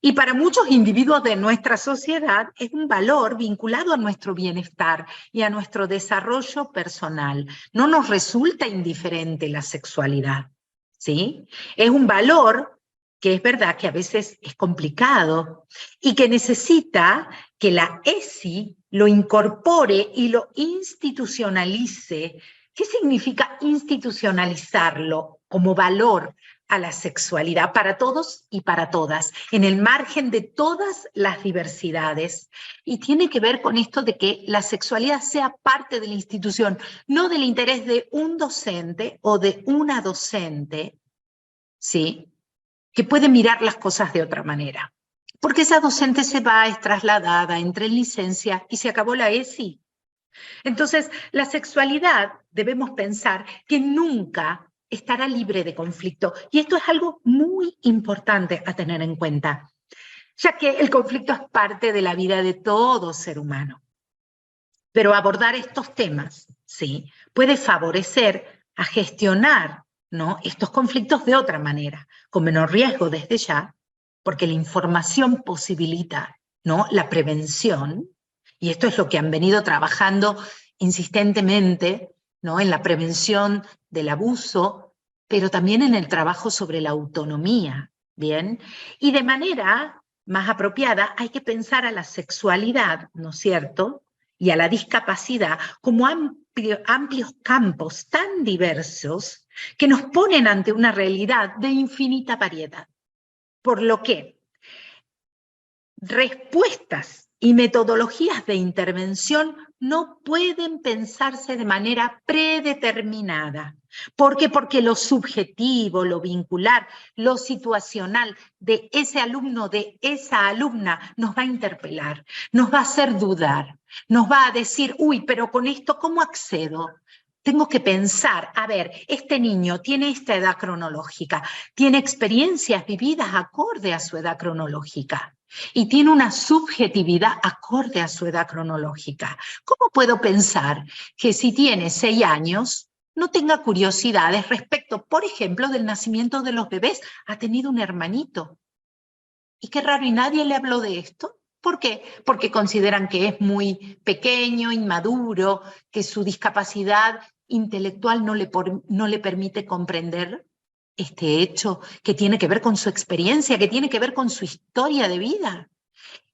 y para muchos individuos de nuestra sociedad es un valor vinculado a nuestro bienestar y a nuestro desarrollo personal. No nos resulta indiferente la sexualidad, ¿sí? Es un valor que es verdad que a veces es complicado y que necesita que la ESI lo incorpore y lo institucionalice. ¿Qué significa institucionalizarlo como valor a la sexualidad para todos y para todas, en el margen de todas las diversidades? Y tiene que ver con esto de que la sexualidad sea parte de la institución, no del interés de un docente o de una docente, ¿sí?, que puede mirar las cosas de otra manera. Porque esa docente se va, es trasladada, entra en licencia y se acabó la ESI. Entonces, la sexualidad debemos pensar que nunca estará libre de conflicto. Y esto es algo muy importante a tener en cuenta, ya que el conflicto es parte de la vida de todo ser humano. Pero abordar estos temas, ¿sí?, puede favorecer a gestionar, ¿no?, estos conflictos de otra manera, con menor riesgo desde ya, porque la información posibilita, ¿no?, la prevención, y esto es lo que han venido trabajando insistentemente, ¿no?, en la prevención del abuso pero también en el trabajo sobre la autonomía, ¿bien? Y de manera más apropiada hay que pensar a la sexualidad, ¿no es cierto?, y a la discapacidad como amplios campos tan diversos que nos ponen ante una realidad de infinita variedad. Por lo que respuestas y metodologías de intervención no pueden pensarse de manera predeterminada. ¿Por qué? Porque lo subjetivo, lo vincular, lo situacional de ese alumno, de esa alumna, nos va a interpelar, nos va a hacer dudar, nos va a decir, uy, pero con esto, ¿cómo accedo? Tengo que pensar, a ver, este niño tiene esta edad cronológica, tiene experiencias vividas acorde a su edad cronológica. Y tiene una subjetividad acorde a su edad cronológica. ¿Cómo puedo pensar que si tiene 6 años no tenga curiosidades respecto, por ejemplo, del nacimiento de los bebés? Ha tenido un hermanito. Y qué raro, ¿y nadie le habló de esto? ¿Por qué? Porque consideran que es muy pequeño, inmaduro, que su discapacidad intelectual no le permite comprender este hecho que tiene que ver con su experiencia, que tiene que ver con su historia de vida.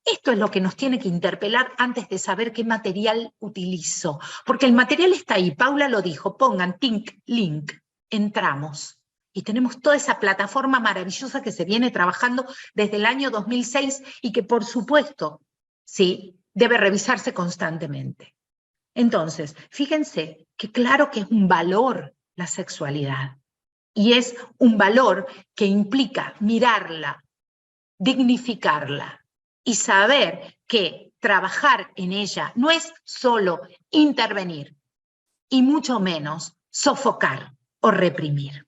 Esto es lo que nos tiene que interpelar antes de saber qué material utilizo, porque el material está ahí, Paula lo dijo, pongan Think Link, entramos. Y tenemos toda esa plataforma maravillosa que se viene trabajando desde el año 2006 y que por supuesto, sí, debe revisarse constantemente. Entonces, fíjense que claro que es un valor la sexualidad. Y es un valor que implica mirarla, dignificarla y saber que trabajar en ella no es solo intervenir y mucho menos sofocar o reprimir.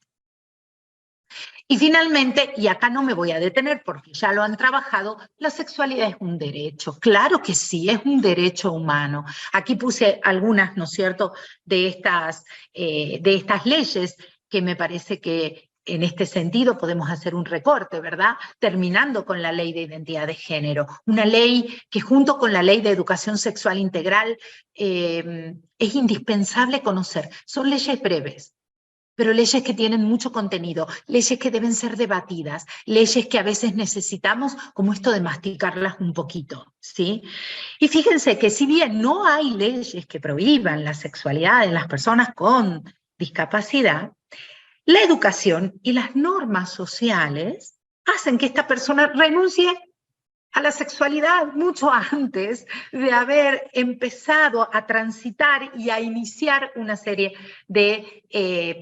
Y finalmente, y acá no me voy a detener porque ya lo han trabajado, la sexualidad es un derecho. Claro que sí, es un derecho humano. Aquí puse algunas, ¿no es cierto?, de estas leyes que me parece que en este sentido podemos hacer un recorte, ¿verdad? Terminando con la Ley de Identidad de Género. Una ley que junto con la Ley de Educación Sexual Integral es indispensable conocer. Son leyes breves, pero leyes que tienen mucho contenido, leyes que deben ser debatidas, leyes que a veces necesitamos, como esto de masticarlas un poquito, ¿sí? Y fíjense que si bien no hay leyes que prohíban la sexualidad en las personas con discapacidad, la educación y las normas sociales hacen que esta persona renuncie a la sexualidad mucho antes de haber empezado a transitar y a iniciar una serie de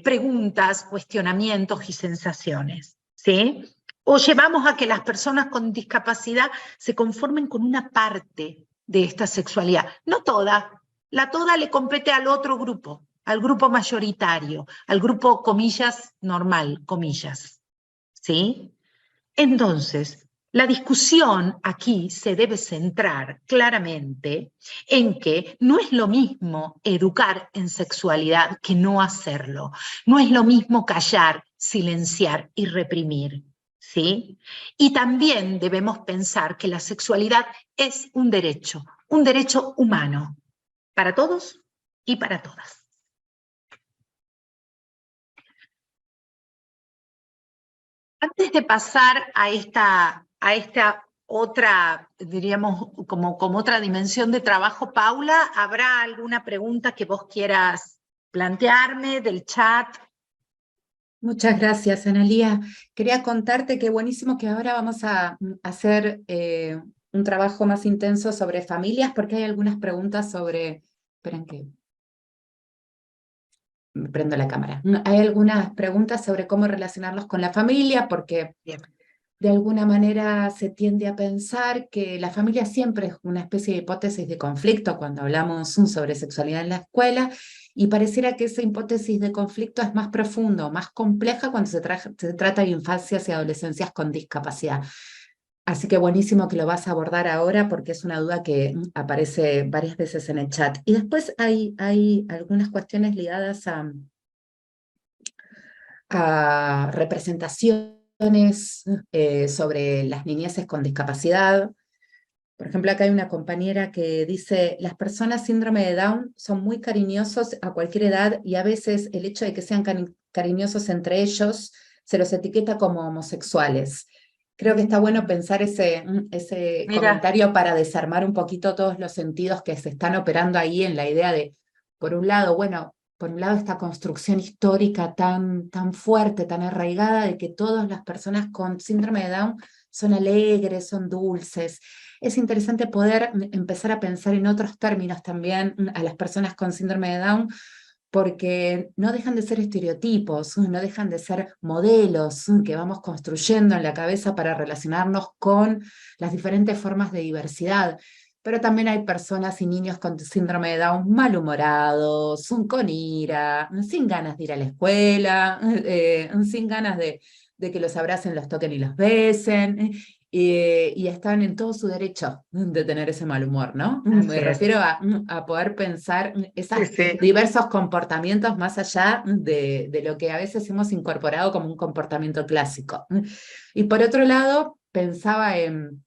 preguntas, cuestionamientos y sensaciones, ¿sí? O llevamos a que las personas con discapacidad se conformen con una parte de esta sexualidad, no toda, la toda le compete al otro grupo, al grupo mayoritario, al grupo, comillas, normal, comillas, ¿sí? Entonces, la discusión aquí se debe centrar claramente en que no es lo mismo educar en sexualidad que no hacerlo. No es lo mismo callar, silenciar y reprimir, ¿sí? Y también debemos pensar que la sexualidad es un derecho humano, para todos y para todas. Antes de pasar a esta otra, diríamos, como otra dimensión de trabajo, Paula, ¿habrá alguna pregunta que vos quieras plantearme del chat? Muchas gracias, Analía. Quería contarte que buenísimo que ahora vamos a hacer un trabajo más intenso sobre familias, porque hay algunas preguntas sobre... Esperen que me prendo la cámara. Hay algunas preguntas sobre cómo relacionarlos con la familia, porque Bien. de alguna manera se tiende a pensar que la familia siempre es una especie de hipótesis de conflicto cuando hablamos sobre sexualidad en la escuela, y pareciera que esa hipótesis de conflicto es más profundo, más compleja cuando se trata de infancias y adolescencias con discapacidad. Así que buenísimo que lo vas a abordar ahora porque es una duda que aparece varias veces en el chat. Y después hay algunas cuestiones ligadas a representaciones sobre las niñeces con discapacidad. Por ejemplo, acá hay una compañera que dice, las personas síndrome de Down son muy cariñosos a cualquier edad y a veces el hecho de que sean cariñosos entre ellos, se los etiqueta como homosexuales. Creo que está bueno pensar ese Mira. comentario para desarmar un poquito todos los sentidos que se están operando ahí en la idea de, por un lado, esta construcción histórica tan fuerte, tan arraigada, de que todas las personas con síndrome de Down son alegres, son dulces. Es interesante poder empezar a pensar en otros términos también a las personas con síndrome de Down, porque no dejan de ser estereotipos, no dejan de ser modelos que vamos construyendo en la cabeza para relacionarnos con las diferentes formas de diversidad. Pero también hay personas y niños con síndrome de Down malhumorados, con ira, sin ganas de ir a la escuela, sin ganas de que los abracen, los toquen y los besen, y están en todo su derecho de tener ese mal humor, ¿no? Me refiero a poder pensar esos diversos comportamientos más allá de lo que a veces hemos incorporado como un comportamiento clásico. Y por otro lado, pensaba en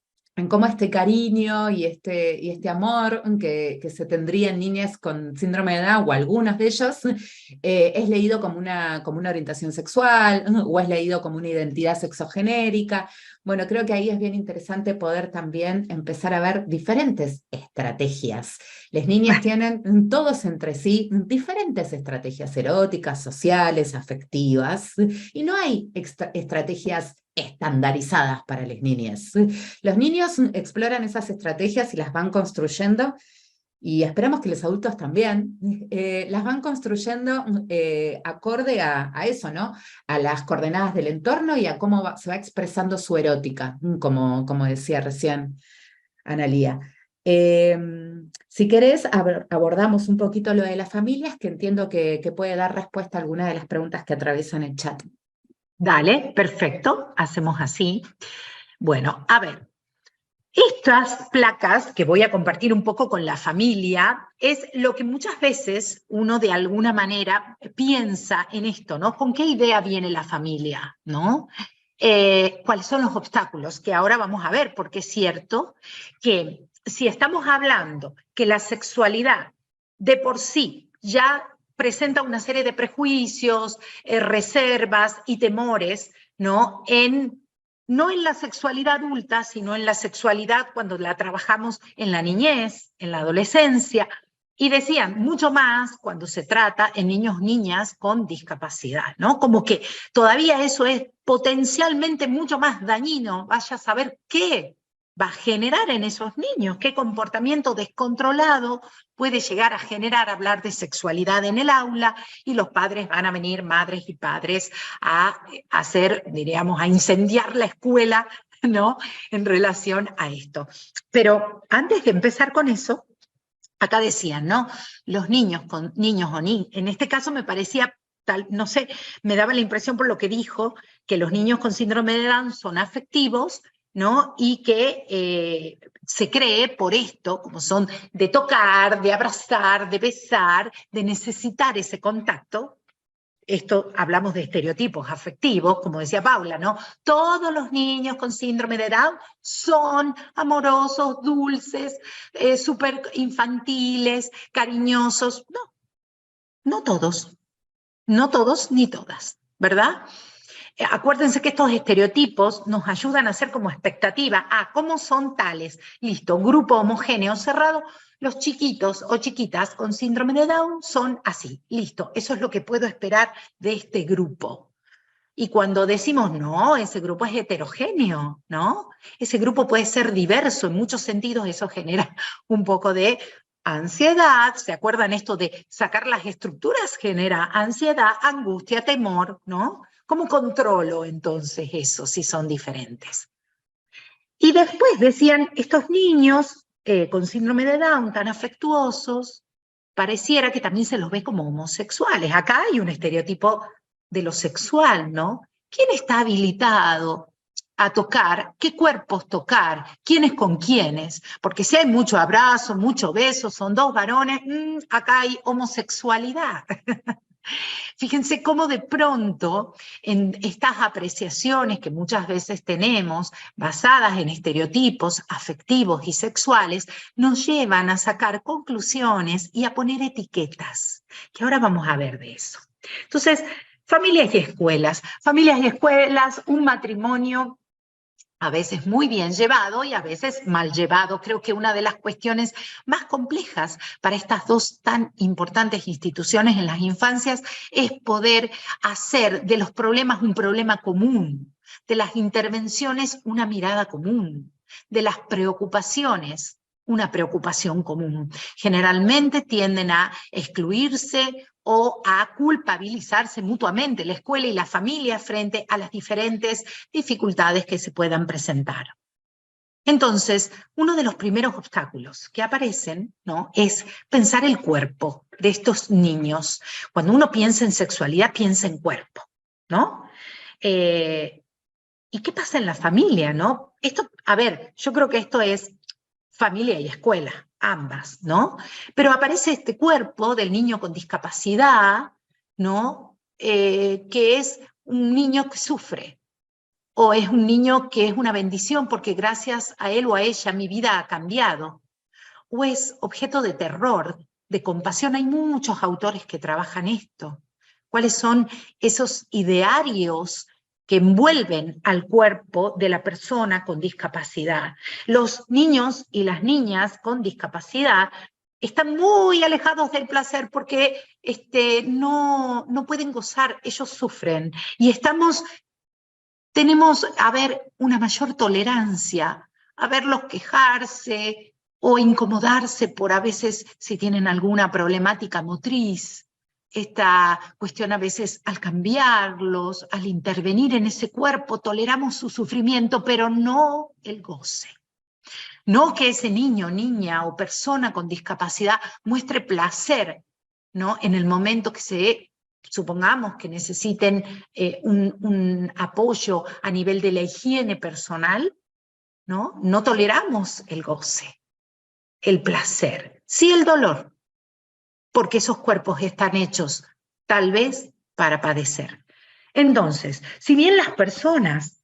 cómo este cariño y este amor que se tendría en niñas con síndrome de Down, o algunos de ellos, es leído como una orientación sexual, o es leído como una identidad sexogenérica. Bueno, creo que ahí es bien interesante poder también empezar a ver diferentes estrategias. Las niñas tienen todos entre sí diferentes estrategias eróticas, sociales, afectivas, y no hay estrategias estandarizadas para las niñas. Los niños exploran esas estrategias y las van construyendo, y esperamos que los adultos también las van construyendo acorde a eso, ¿no? A las coordenadas del entorno y a cómo se va expresando su erótica, como decía recién Analía. Si querés, abordamos un poquito lo de las familias, que entiendo que puede dar respuesta a alguna de las preguntas que atraviesan el chat. Dale, perfecto, hacemos así. Bueno, a ver, estas placas que voy a compartir un poco con la familia es lo que muchas veces uno de alguna manera piensa en esto, ¿no? ¿Con qué idea viene la familia, ¿no? ¿Cuáles son los obstáculos? Que ahora vamos a ver, porque es cierto que si estamos hablando que la sexualidad de por sí ya presenta una serie de prejuicios, reservas y temores, ¿no? No en la sexualidad adulta, sino en la sexualidad cuando la trabajamos en la niñez, en la adolescencia, y decían mucho más cuando se trata en niños, niñas con discapacidad, ¿no? Como que todavía eso es potencialmente mucho más dañino, vaya a saber qué va a generar en esos niños, qué comportamiento descontrolado puede llegar a generar hablar de sexualidad en el aula, y los padres van a venir, madres y padres, a hacer, diríamos, a incendiar la escuela, ¿no? En relación a esto. Pero antes de empezar con eso, acá decían, ¿no? Los niños en este caso me parecía tal, no sé, me daba la impresión por lo que dijo, que los niños con síndrome de Down son afectivos, ¿no? Y que se cree por esto, como son de tocar, de abrazar, de besar, de necesitar ese contacto. Esto hablamos de estereotipos afectivos, como decía Paula, ¿no? Todos los niños con síndrome de Down son amorosos, dulces, súper infantiles, cariñosos. No, no todos ni todas, ¿verdad? Acuérdense que estos estereotipos nos ayudan a hacer como expectativa, ¿cómo son tales? Listo, grupo homogéneo cerrado, los chiquitos o chiquitas con síndrome de Down son así, listo, eso es lo que puedo esperar de este grupo. Y cuando decimos, no, ese grupo es heterogéneo, ¿no? Ese grupo puede ser diverso, en muchos sentidos eso genera un poco de ansiedad. ¿Se acuerdan esto de sacar las estructuras? Genera ansiedad, angustia, temor, ¿no? ¿Cómo controlo entonces eso si son diferentes? Y después decían, estos niños con síndrome de Down tan afectuosos, pareciera que también se los ve como homosexuales. Acá hay un estereotipo de lo sexual, ¿no? ¿Quién está habilitado a tocar? ¿Qué cuerpos tocar? ¿Quiénes con quiénes? Porque si hay mucho abrazo, mucho beso, son dos varones, acá hay homosexualidad. Fíjense cómo de pronto en estas apreciaciones que muchas veces tenemos, basadas en estereotipos afectivos y sexuales, nos llevan a sacar conclusiones y a poner etiquetas, que ahora vamos a ver de eso. Entonces, Familias y escuelas. Familias y escuelas, un matrimonio a veces muy bien llevado y a veces mal llevado. Creo que una de las cuestiones más complejas para estas dos tan importantes instituciones en las infancias es poder hacer de los problemas un problema común, de las intervenciones una mirada común, de las preocupaciones una preocupación común. Generalmente tienden a excluirse o a culpabilizarse mutuamente la escuela y la familia frente a las diferentes dificultades que se puedan presentar. Entonces, uno de los primeros obstáculos que aparecen, ¿no?, es pensar el cuerpo de estos niños. Cuando uno piensa en sexualidad, piensa en cuerpo, ¿no? ¿Y qué pasa en la familia, no? Esto, a ver, yo creo que esto es familia y escuela, ambas, ¿no? Pero aparece este cuerpo del niño con discapacidad, ¿no? Que es un niño que sufre, o es un niño que es una bendición porque gracias a él o a ella mi vida ha cambiado, o es objeto de terror, de compasión. Hay muchos autores que trabajan esto. ¿Cuáles son esos idearios que envuelven al cuerpo de la persona con discapacidad? Los niños y las niñas con discapacidad están muy alejados del placer porque no pueden gozar, ellos sufren. Y tenemos a ver una mayor tolerancia, a verlos quejarse o incomodarse por a veces si tienen alguna problemática motriz. Esta cuestión a veces al cambiarlos, al intervenir en ese cuerpo, toleramos su sufrimiento, pero no el goce. No que ese niño, niña o persona con discapacidad muestre placer, ¿no?, en el momento que supongamos que necesiten un apoyo a nivel de la higiene personal, ¿no? No toleramos el goce, el placer, sí el dolor, porque esos cuerpos están hechos tal vez para padecer. Entonces, si bien las personas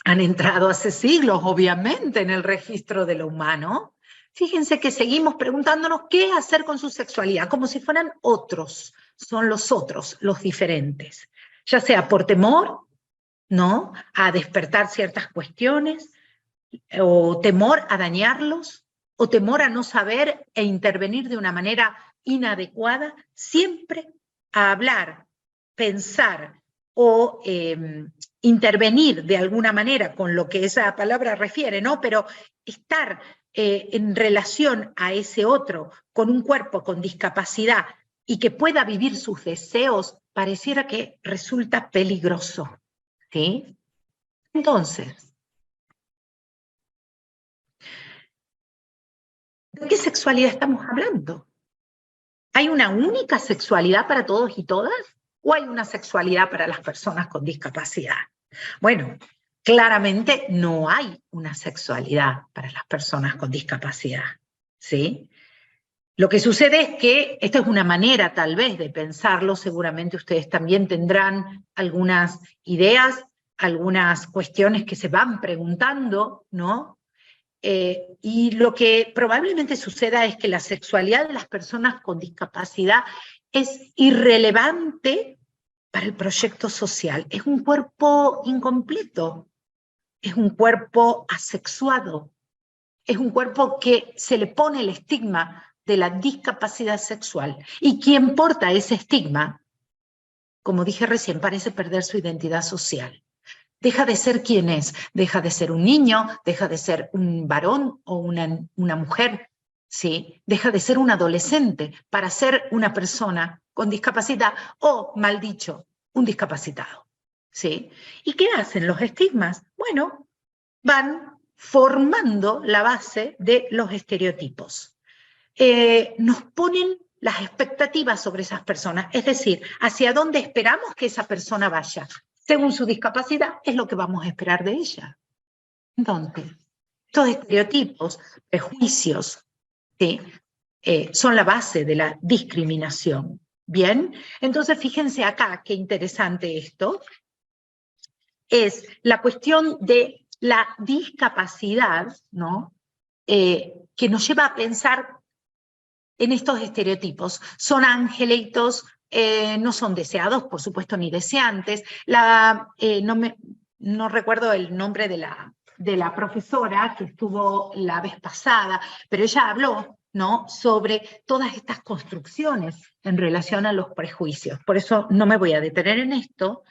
han entrado hace siglos, obviamente, en el registro de lo humano, fíjense que seguimos preguntándonos qué hacer con su sexualidad, como si fueran otros, son los otros, los diferentes, ya sea por temor, ¿no?, a despertar ciertas cuestiones, o temor a dañarlos, o temor a no saber e intervenir de una manera inadecuada, siempre a hablar, pensar o intervenir de alguna manera con lo que esa palabra refiere, ¿no?, pero estar en relación a ese otro con un cuerpo con discapacidad y que pueda vivir sus deseos, pareciera que resulta peligroso, ¿sí? Entonces, ¿de qué sexualidad estamos hablando? ¿Hay una única sexualidad para todos y todas? ¿O hay una sexualidad para las personas con discapacidad? Bueno, claramente no hay una sexualidad para las personas con discapacidad, ¿sí? Lo que sucede es que esta es una manera tal vez de pensarlo, seguramente ustedes también tendrán algunas ideas, algunas cuestiones que se van preguntando, ¿no? Y lo que probablemente suceda es que la sexualidad de las personas con discapacidad es irrelevante para el proyecto social. Es un cuerpo incompleto, es un cuerpo asexuado, es un cuerpo que se le pone el estigma de la discapacidad sexual. Y quien porta ese estigma, como dije recién, parece perder su identidad social. Deja de ser quien es, deja de ser un niño, deja de ser un varón o una mujer, ¿sí? Deja de ser un adolescente para ser una persona con discapacidad o, mal dicho, un discapacitado, ¿sí? ¿Y qué hacen los estigmas? Bueno, van formando la base de los estereotipos. Nos ponen las expectativas sobre esas personas, es decir, hacia dónde esperamos que esa persona vaya. Según su discapacidad, es lo que vamos a esperar de ella. Entonces, estos estereotipos, prejuicios, ¿sí?, son la base de la discriminación. ¿Bien? Entonces, fíjense acá, qué interesante esto, es la cuestión de la discapacidad, ¿no?, que nos lleva a pensar en estos estereotipos. Son angelitos, no son deseados, por supuesto, ni deseantes. No recuerdo el nombre de la profesora que estuvo la vez pasada, pero ella habló, ¿no?, sobre todas estas construcciones en relación a los prejuicios. Por eso no me voy a detener en esto,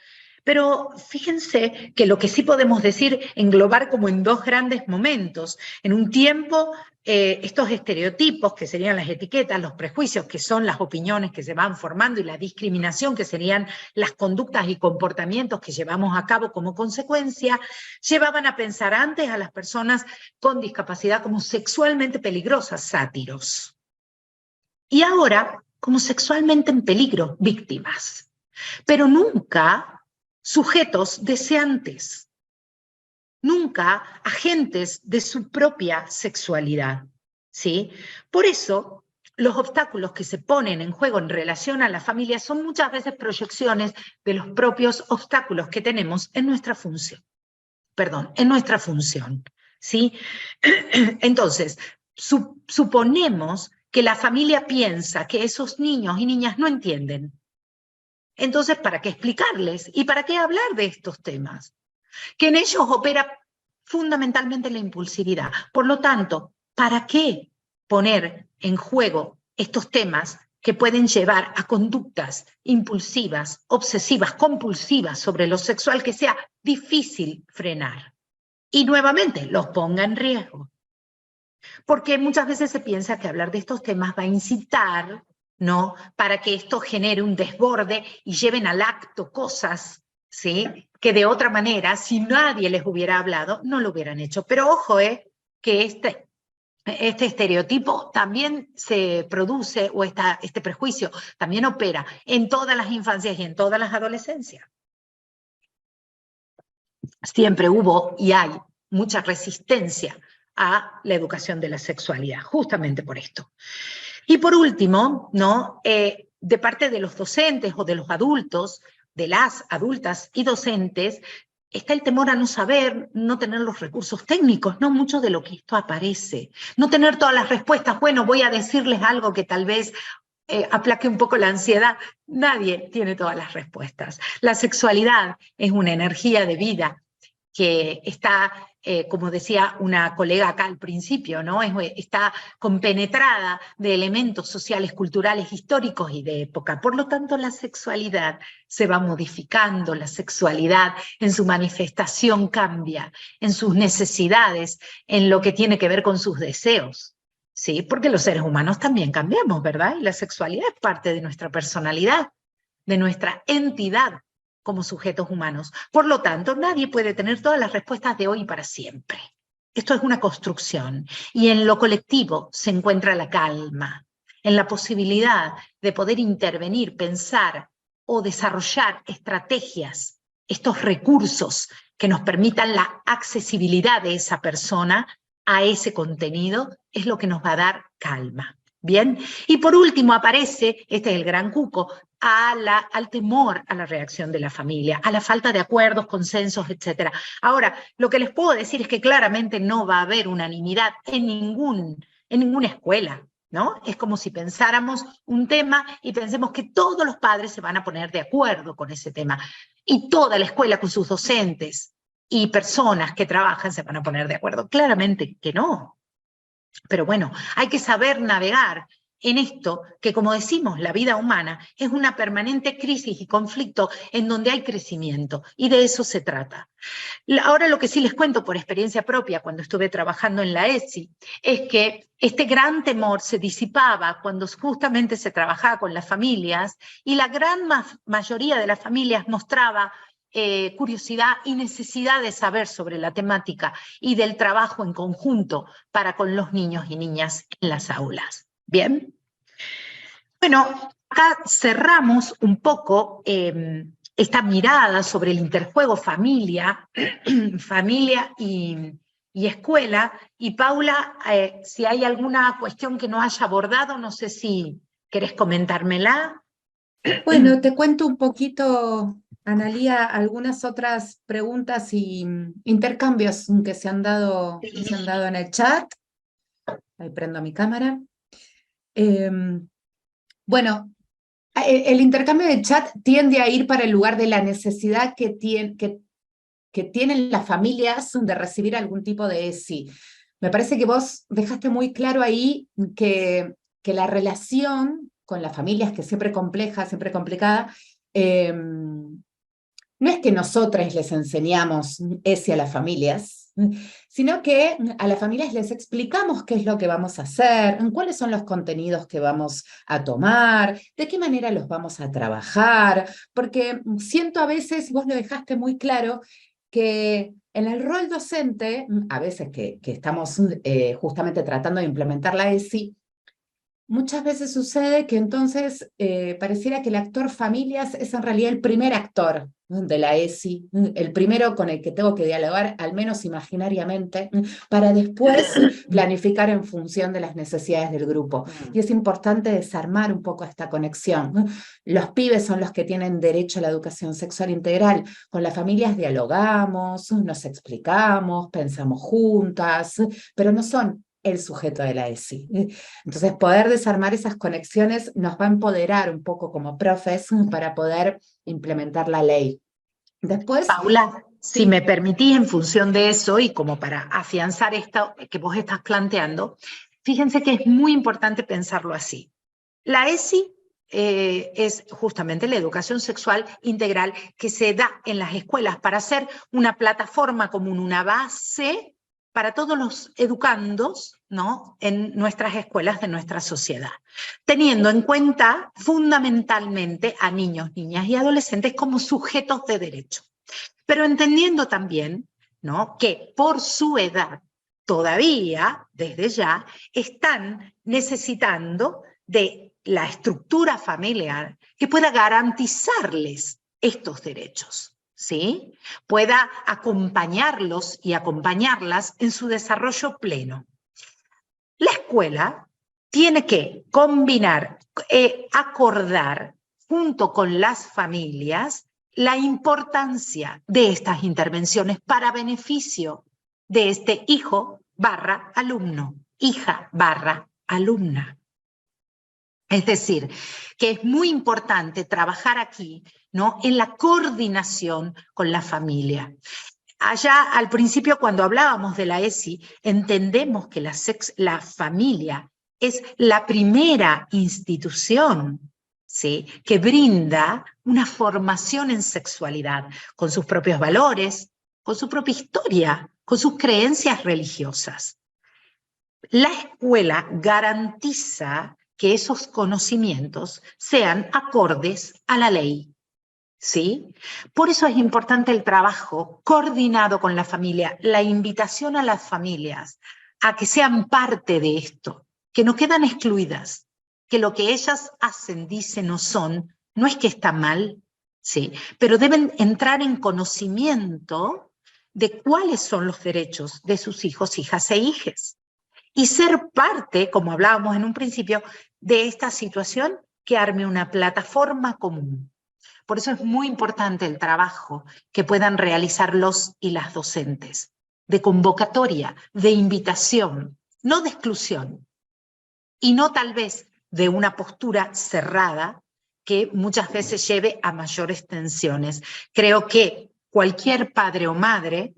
pero fíjense que lo que sí podemos decir, englobar como en dos grandes momentos. En un tiempo, estos estereotipos, que serían las etiquetas, los prejuicios, que son las opiniones que se van formando, y la discriminación, que serían las conductas y comportamientos que llevamos a cabo como consecuencia, llevaban a pensar antes a las personas con discapacidad como sexualmente peligrosas, sátiros. Y ahora, como sexualmente en peligro, víctimas. Pero nunca sujetos deseantes, nunca agentes de su propia sexualidad, ¿sí? Por eso, los obstáculos que se ponen en juego en relación a la familia son muchas veces proyecciones de los propios obstáculos que tenemos en nuestra función. ¿Sí? Entonces, suponemos que la familia piensa que esos niños y niñas no entienden. Entonces, ¿para qué explicarles? ¿Y para qué hablar de estos temas? Que en ellos opera fundamentalmente la impulsividad. Por lo tanto, ¿para qué poner en juego estos temas que pueden llevar a conductas impulsivas, obsesivas, compulsivas sobre lo sexual que sea difícil frenar? Y nuevamente, los ponga en riesgo. Porque muchas veces se piensa que hablar de estos temas va a incitar, ¿no?, para que esto genere un desborde y lleven al acto cosas, ¿sí?, que de otra manera, si nadie les hubiera hablado, no lo hubieran hecho. Pero ojo, que este estereotipo también se produce, o este prejuicio también opera en todas las infancias y en todas las adolescencias. Siempre hubo y hay mucha resistencia a la educación de la sexualidad, justamente por esto. Y por último, ¿no?, de parte de los docentes o de los adultos, de las adultas y docentes, está el temor a no saber, no tener los recursos técnicos, no mucho de lo que esto aparece, no tener todas las respuestas. Bueno, voy a decirles algo que tal vez aplaque un poco la ansiedad. Nadie tiene todas las respuestas. La sexualidad es una energía de vida que está, como decía una colega acá al principio, ¿no?, está compenetrada de elementos sociales, culturales, históricos y de época. Por lo tanto, la sexualidad se va modificando, la sexualidad en su manifestación cambia, en sus necesidades, en lo que tiene que ver con sus deseos, ¿sí? Porque los seres humanos también cambiamos, ¿verdad? Y la sexualidad es parte de nuestra personalidad, de nuestra entidad como sujetos humanos. Por lo tanto, nadie puede tener todas las respuestas de hoy para siempre. Esto es una construcción, y en lo colectivo se encuentra la calma, en la posibilidad de poder intervenir, pensar o desarrollar estrategias, estos recursos que nos permitan la accesibilidad de esa persona a ese contenido, es lo que nos va a dar calma. Bien, y por último aparece, este es el gran cuco, al temor a la reacción de la familia, a la falta de acuerdos, consensos, etc. Ahora, lo que les puedo decir es que claramente no va a haber unanimidad en ninguna escuela, ¿no? Es como si pensáramos un tema y pensemos que todos los padres se van a poner de acuerdo con ese tema, y toda la escuela con sus docentes y personas que trabajan se van a poner de acuerdo. Claramente que no. Pero bueno, hay que saber navegar en esto, que como decimos, la vida humana es una permanente crisis y conflicto en donde hay crecimiento, y de eso se trata. Ahora, lo que sí les cuento por experiencia propia, cuando estuve trabajando en la ESI, es que este gran temor se disipaba cuando justamente se trabajaba con las familias, y la gran mayoría de las familias mostraba curiosidad y necesidad de saber sobre la temática y del trabajo en conjunto para con los niños y niñas en las aulas. ¿Bien? Bueno, acá cerramos un poco esta mirada sobre el interjuego familia, familia y escuela. Y Paula, si hay alguna cuestión que no haya abordado, no sé si querés comentármela. Bueno, te cuento un poquito, Analía, algunas otras preguntas y intercambios que se han dado en el chat. Ahí prendo mi cámara. Bueno, El intercambio de chat tiende a ir para el lugar de la necesidad que tienen las familias de recibir algún tipo de ESI. Me parece que vos dejaste muy claro ahí que la relación con las familias, que es siempre compleja, siempre complicada, no es que nosotras les enseñamos ESI a las familias, sino que a las familias les explicamos qué es lo que vamos a hacer, cuáles son los contenidos que vamos a tomar, de qué manera los vamos a trabajar, porque siento a veces, vos lo dejaste muy claro, que en el rol docente, a veces que estamos justamente tratando de implementar la ESI, muchas veces sucede que entonces pareciera que el actor familias es en realidad el primer actor de la ESI, el primero con el que tengo que dialogar, al menos imaginariamente, para después planificar en función de las necesidades del grupo. Y es importante desarmar un poco esta conexión. Los pibes son los que tienen derecho a la educación sexual integral. Con las familias dialogamos, nos explicamos, pensamos juntas, pero no son el sujeto de la ESI. Entonces, poder desarmar esas conexiones nos va a empoderar un poco como profes para poder implementar la ley. Después, Paula, sí. si me permitís, en función de eso y como para afianzar esto que vos estás planteando, fíjense que es muy importante pensarlo así. La ESI es justamente la educación sexual integral que se da en las escuelas para hacer una plataforma común, una base para todos los educandos, ¿no?, en nuestras escuelas de nuestra sociedad, teniendo en cuenta fundamentalmente a niños, niñas y adolescentes como sujetos de derecho, pero entendiendo también, ¿no?, que por su edad todavía, desde ya, están necesitando de la estructura familiar que pueda garantizarles estos derechos, ¿sí? Pueda acompañarlos y acompañarlas en su desarrollo pleno. La escuela tiene que combinar, acordar junto con las familias la importancia de estas intervenciones para beneficio de este hijo / alumno, hija / alumna. Es decir, que es muy importante trabajar aquí, ¿no?, en la coordinación con la familia. Allá al principio, cuando hablábamos de la ESI, entendemos que la familia es la primera institución, ¿sí?, que brinda una formación en sexualidad, con sus propios valores, con su propia historia, con sus creencias religiosas. La escuela garantiza que esos conocimientos sean acordes a la ley, ¿sí? Por eso es importante el trabajo coordinado con la familia, la invitación a las familias a que sean parte de esto, que no quedan excluidas, que lo que ellas hacen, dicen o son, no es que está mal, ¿sí?, pero deben entrar en conocimiento de cuáles son los derechos de sus hijos, hijas e hijes, y ser parte, como hablábamos en un principio, de esta situación que arme una plataforma común. Por eso es muy importante el trabajo que puedan realizar los y las docentes, de convocatoria, de invitación, no de exclusión, y no tal vez de una postura cerrada que muchas veces lleve a mayores tensiones. Creo que cualquier padre o madre,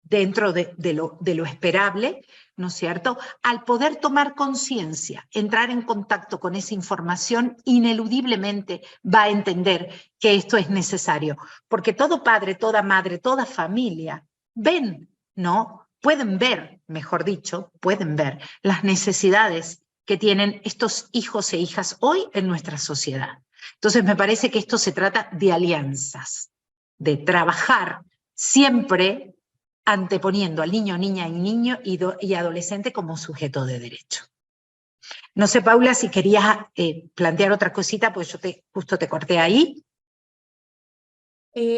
dentro de lo esperable, ¿no es cierto?, al poder tomar conciencia, entrar en contacto con esa información, ineludiblemente va a entender que esto es necesario, porque todo padre, toda madre, toda familia ven, ¿no?, pueden ver, mejor dicho, pueden ver las necesidades que tienen estos hijos e hijas hoy en nuestra sociedad. Entonces me parece que esto se trata de alianzas, de trabajar siempre anteponiendo al niño, niña y adolescente como sujeto de derecho. No sé, Paula, si querías plantear otra cosita, pues yo justo te corté ahí.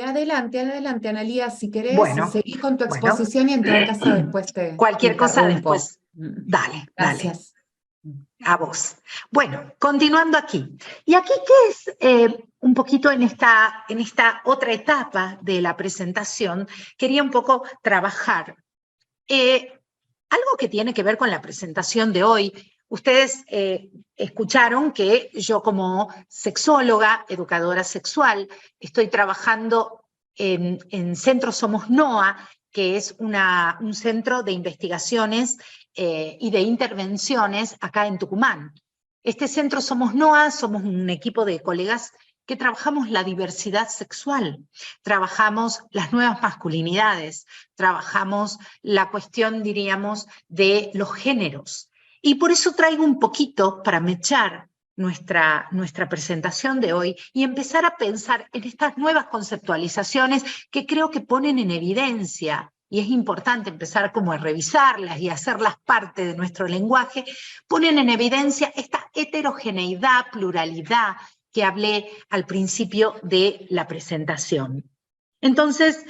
Adelante, Analía, si querés, Bueno, seguí con tu exposición y en todo caso después te cualquier cosa interrumpo. después. Dale, Gracias. dale. A vos. Bueno, continuando aquí. Y aquí, ¿qué es un poquito en esta otra etapa de la presentación? Quería un poco trabajar algo que tiene que ver con la presentación de hoy, ustedes escucharon que yo como sexóloga, educadora sexual, estoy trabajando en Centro Somos NOA, que es un centro de investigaciones y de intervenciones acá en Tucumán. Este Centro Somos NOA, somos un equipo de colegas que trabajamos la diversidad sexual, trabajamos las nuevas masculinidades, trabajamos la cuestión, diríamos, de los géneros. Y por eso traigo un poquito para mechar nuestra presentación de hoy y empezar a pensar en estas nuevas conceptualizaciones que creo que ponen en evidencia, y es importante empezar como a revisarlas y hacerlas parte de nuestro lenguaje, ponen en evidencia esta heterogeneidad, pluralidad que hablé al principio de la presentación. Entonces,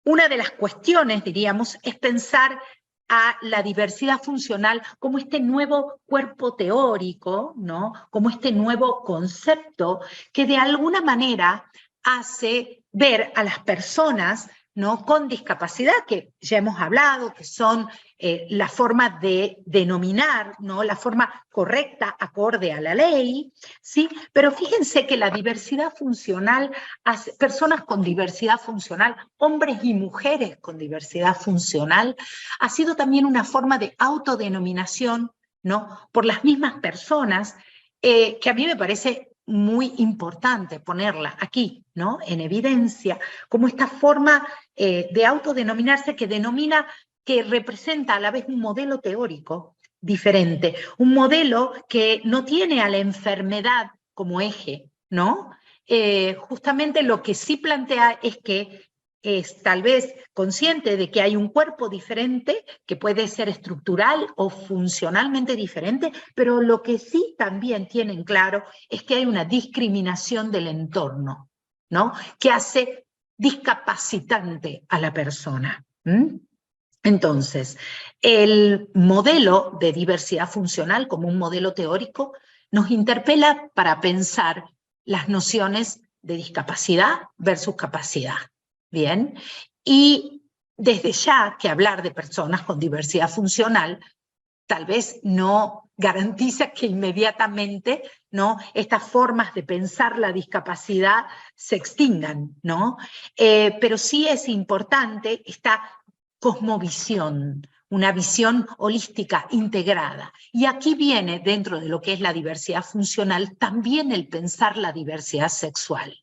una de las cuestiones, diríamos, es pensar a la diversidad funcional como este nuevo cuerpo teórico, ¿no? Como este nuevo concepto que de alguna manera hace ver a las personas, ¿no?, con discapacidad, que ya hemos hablado, que son la forma de denominar, ¿no?, la forma correcta acorde a la ley, ¿sí? Pero fíjense que la diversidad funcional, personas con diversidad funcional, hombres y mujeres con diversidad funcional, ha sido también una forma de autodenominación, ¿no?, por las mismas personas, que a mí me parece muy importante ponerla aquí, ¿no?, en evidencia, como esta forma de autodenominarse que representa a la vez un modelo teórico diferente, un modelo que no tiene a la enfermedad como eje, ¿no? Justamente lo que sí plantea es que es tal vez consciente de que hay un cuerpo diferente, que puede ser estructural o funcionalmente diferente, pero lo que sí también tienen claro es que hay una discriminación del entorno, ¿no?, que hace discapacitante a la persona. Entonces, el modelo de diversidad funcional como un modelo teórico nos interpela para pensar las nociones de discapacidad versus capacidad. Bien, y desde ya que hablar de personas con diversidad funcional tal vez no garantiza que inmediatamente, ¿no?, estas formas de pensar la discapacidad se extingan, ¿no? Pero sí es importante esta cosmovisión, una visión holística integrada. Y aquí viene, dentro de lo que es la diversidad funcional, también el pensar la diversidad sexual.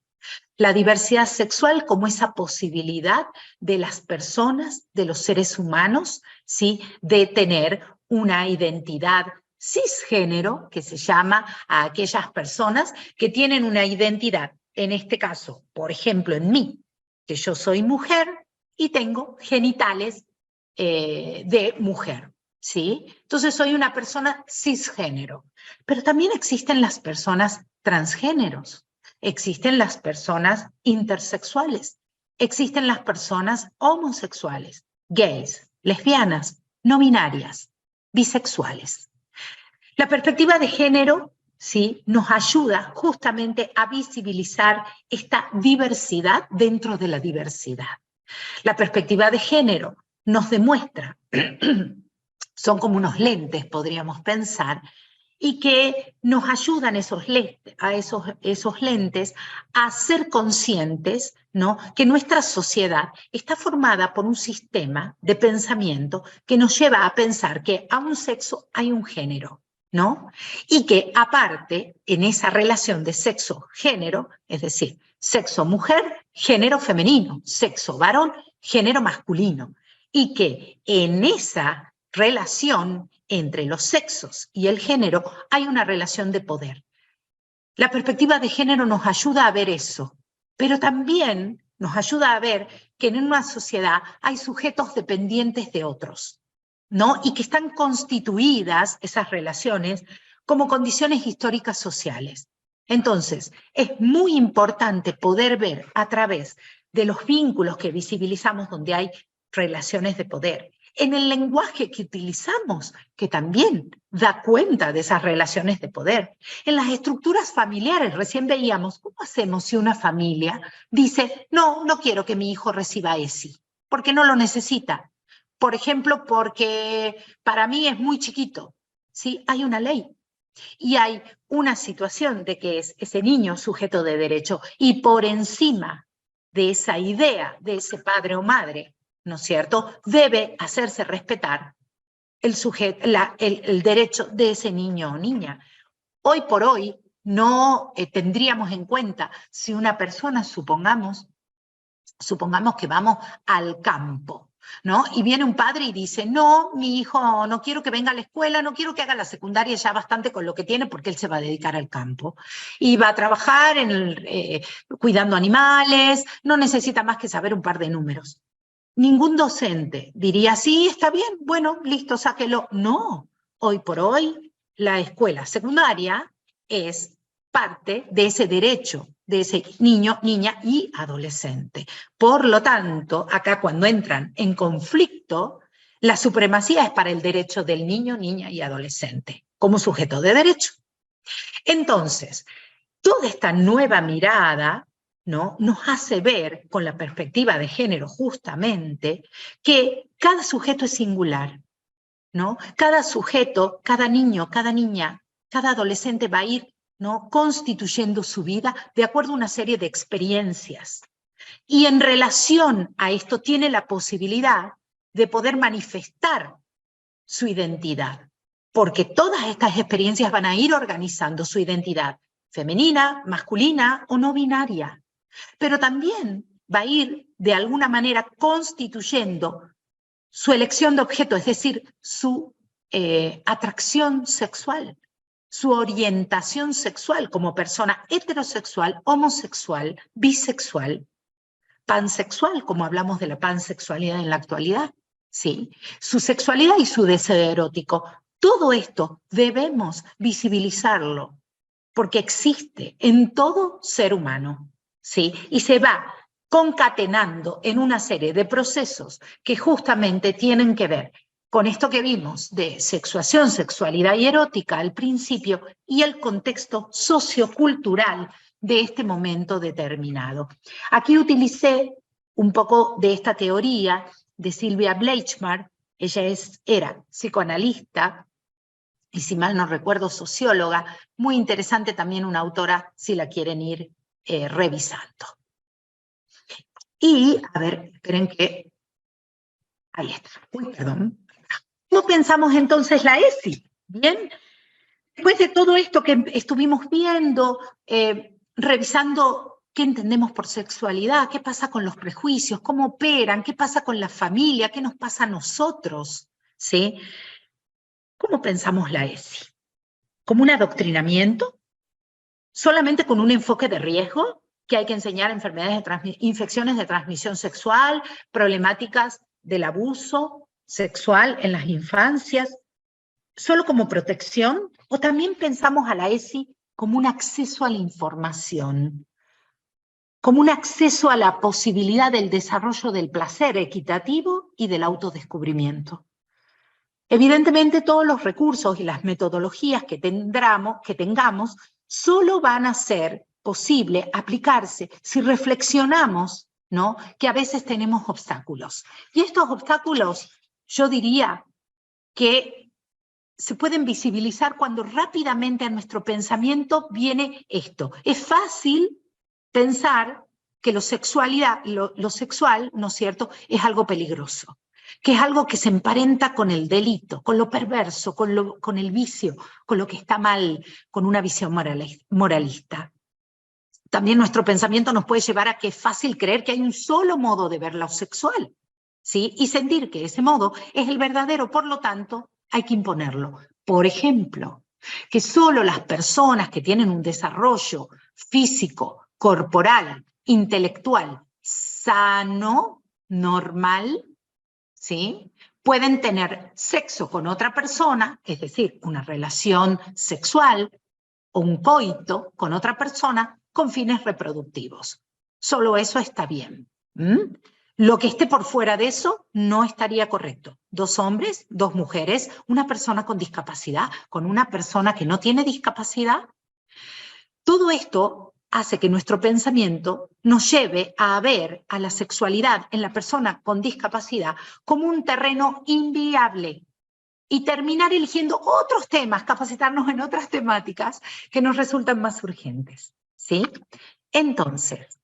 La diversidad sexual como esa posibilidad de las personas, de los seres humanos, ¿sí?, de tener una identidad cisgénero, que se llama a aquellas personas que tienen una identidad, en este caso, por ejemplo, en mí, que yo soy mujer y tengo genitales de mujer, ¿sí? Entonces soy una persona cisgénero. Pero también existen las personas transgéneros. Existen las personas intersexuales, existen las personas homosexuales, gays, lesbianas, no binarias, bisexuales. La perspectiva de género, ¿sí?, nos ayuda justamente a visibilizar esta diversidad dentro de la diversidad. La perspectiva de género nos demuestra, son como unos lentes, podríamos pensar, y que nos ayudan esos lentes a ser conscientes, ¿no?, que nuestra sociedad está formada por un sistema de pensamiento que nos lleva a pensar que a un sexo hay un género, ¿no? Y que aparte, en esa relación de sexo-género, es decir, sexo-mujer, género femenino, sexo-varón, género masculino, y que en esa relación entre los sexos y el género hay una relación de poder. La perspectiva de género nos ayuda a ver eso, pero también nos ayuda a ver que en una sociedad hay sujetos dependientes de otros, ¿no?, y que están constituidas esas relaciones como condiciones históricas sociales. Entonces, es muy importante poder ver a través de los vínculos que visibilizamos donde hay relaciones de poder, en el lenguaje que utilizamos, que también da cuenta de esas relaciones de poder, en las estructuras familiares. Recién veíamos, ¿cómo hacemos si una familia dice, no quiero que mi hijo reciba ESI, porque no lo necesita? Por ejemplo, porque para mí es muy chiquito, ¿sí? Hay una ley. Y hay una situación de que es ese niño sujeto de derecho, y por encima de esa idea de ese padre o madre, ¿no es cierto?, debe hacerse respetar el derecho de ese niño o niña. Hoy por hoy no tendríamos en cuenta si una persona, supongamos que vamos al campo, ¿no? Y viene un padre y dice, no, mi hijo no quiero que venga a la escuela, no quiero que haga la secundaria, ya bastante con lo que tiene porque él se va a dedicar al campo. Y va a trabajar cuidando animales, no necesita más que saber un par de números. Ningún docente diría, sí, está bien, bueno, listo, sáquelo. No, hoy por hoy la escuela secundaria es parte de ese derecho de ese niño, niña y adolescente. Por lo tanto, acá cuando entran en conflicto, la supremacía es para el derecho del niño, niña y adolescente, como sujeto de derecho. Entonces, toda esta nueva mirada, ¿no?, nos hace ver, con la perspectiva de género justamente, que cada sujeto es singular, ¿no? Cada sujeto, cada niño, cada niña, cada adolescente va a ir, ¿no?, constituyendo su vida de acuerdo a una serie de experiencias. Y en relación a esto tiene la posibilidad de poder manifestar su identidad, porque todas estas experiencias van a ir organizando su identidad femenina, masculina o no binaria, pero también va a ir de alguna manera constituyendo su elección de objeto, es decir, su atracción sexual, su orientación sexual como persona heterosexual, homosexual, bisexual, pansexual, como hablamos de la pansexualidad en la actualidad, ¿sí? Su sexualidad y su deseo erótico. Todo esto debemos visibilizarlo, porque existe en todo ser humano, ¿sí? Y se va concatenando en una serie de procesos que justamente tienen que ver con esto que vimos de sexuación, sexualidad y erótica al principio, y el contexto sociocultural de este momento determinado. Aquí utilicé un poco de esta teoría de Sylvia Bleichmar. Ella era psicoanalista y, si mal no recuerdo, socióloga, muy interesante también, una autora si la quieren ir revisando. Y, a ver, esperen que... Ahí está. Uy, perdón. ¿Cómo pensamos entonces la ESI? Bien, después de todo esto que estuvimos viendo, revisando qué entendemos por sexualidad, qué pasa con los prejuicios, cómo operan, qué pasa con la familia, qué nos pasa a nosotros, ¿sí? ¿Cómo pensamos la ESI? ¿Como un adoctrinamiento? ¿Solamente con un enfoque de riesgo? Que hay que enseñar infecciones de transmisión sexual, problemáticas del abuso sexual en las infancias, solo como protección, o también pensamos a la ESI como un acceso a la información, como un acceso a la posibilidad del desarrollo del placer equitativo y del autodescubrimiento. Evidentemente, todos los recursos y las metodologías que tengamos solo van a ser posible aplicarse si reflexionamos, ¿no?, que a veces tenemos obstáculos. Y estos obstáculos, yo diría que se pueden visibilizar cuando rápidamente a nuestro pensamiento viene esto. Es fácil pensar que lo sexual, ¿no es cierto?, es algo peligroso, que es algo que se emparenta con el delito, con lo perverso, con el vicio, con lo que está mal, con una visión moralista. También nuestro pensamiento nos puede llevar a que es fácil creer que hay un solo modo de ver lo sexual, ¿sí?, y sentir que ese modo es el verdadero, por lo tanto, hay que imponerlo. Por ejemplo, que solo las personas que tienen un desarrollo físico, corporal, intelectual, sano, normal, ¿sí?, pueden tener sexo con otra persona, es decir, una relación sexual o un coito con otra persona con fines reproductivos. Solo eso está bien. Lo que esté por fuera de eso no estaría correcto. 2 hombres, 2 mujeres, una persona con discapacidad, con una persona que no tiene discapacidad. Todo esto hace que nuestro pensamiento nos lleve a ver a la sexualidad en la persona con discapacidad como un terreno inviable, y terminar eligiendo otros temas, capacitarnos en otras temáticas que nos resultan más urgentes, ¿sí? Entonces,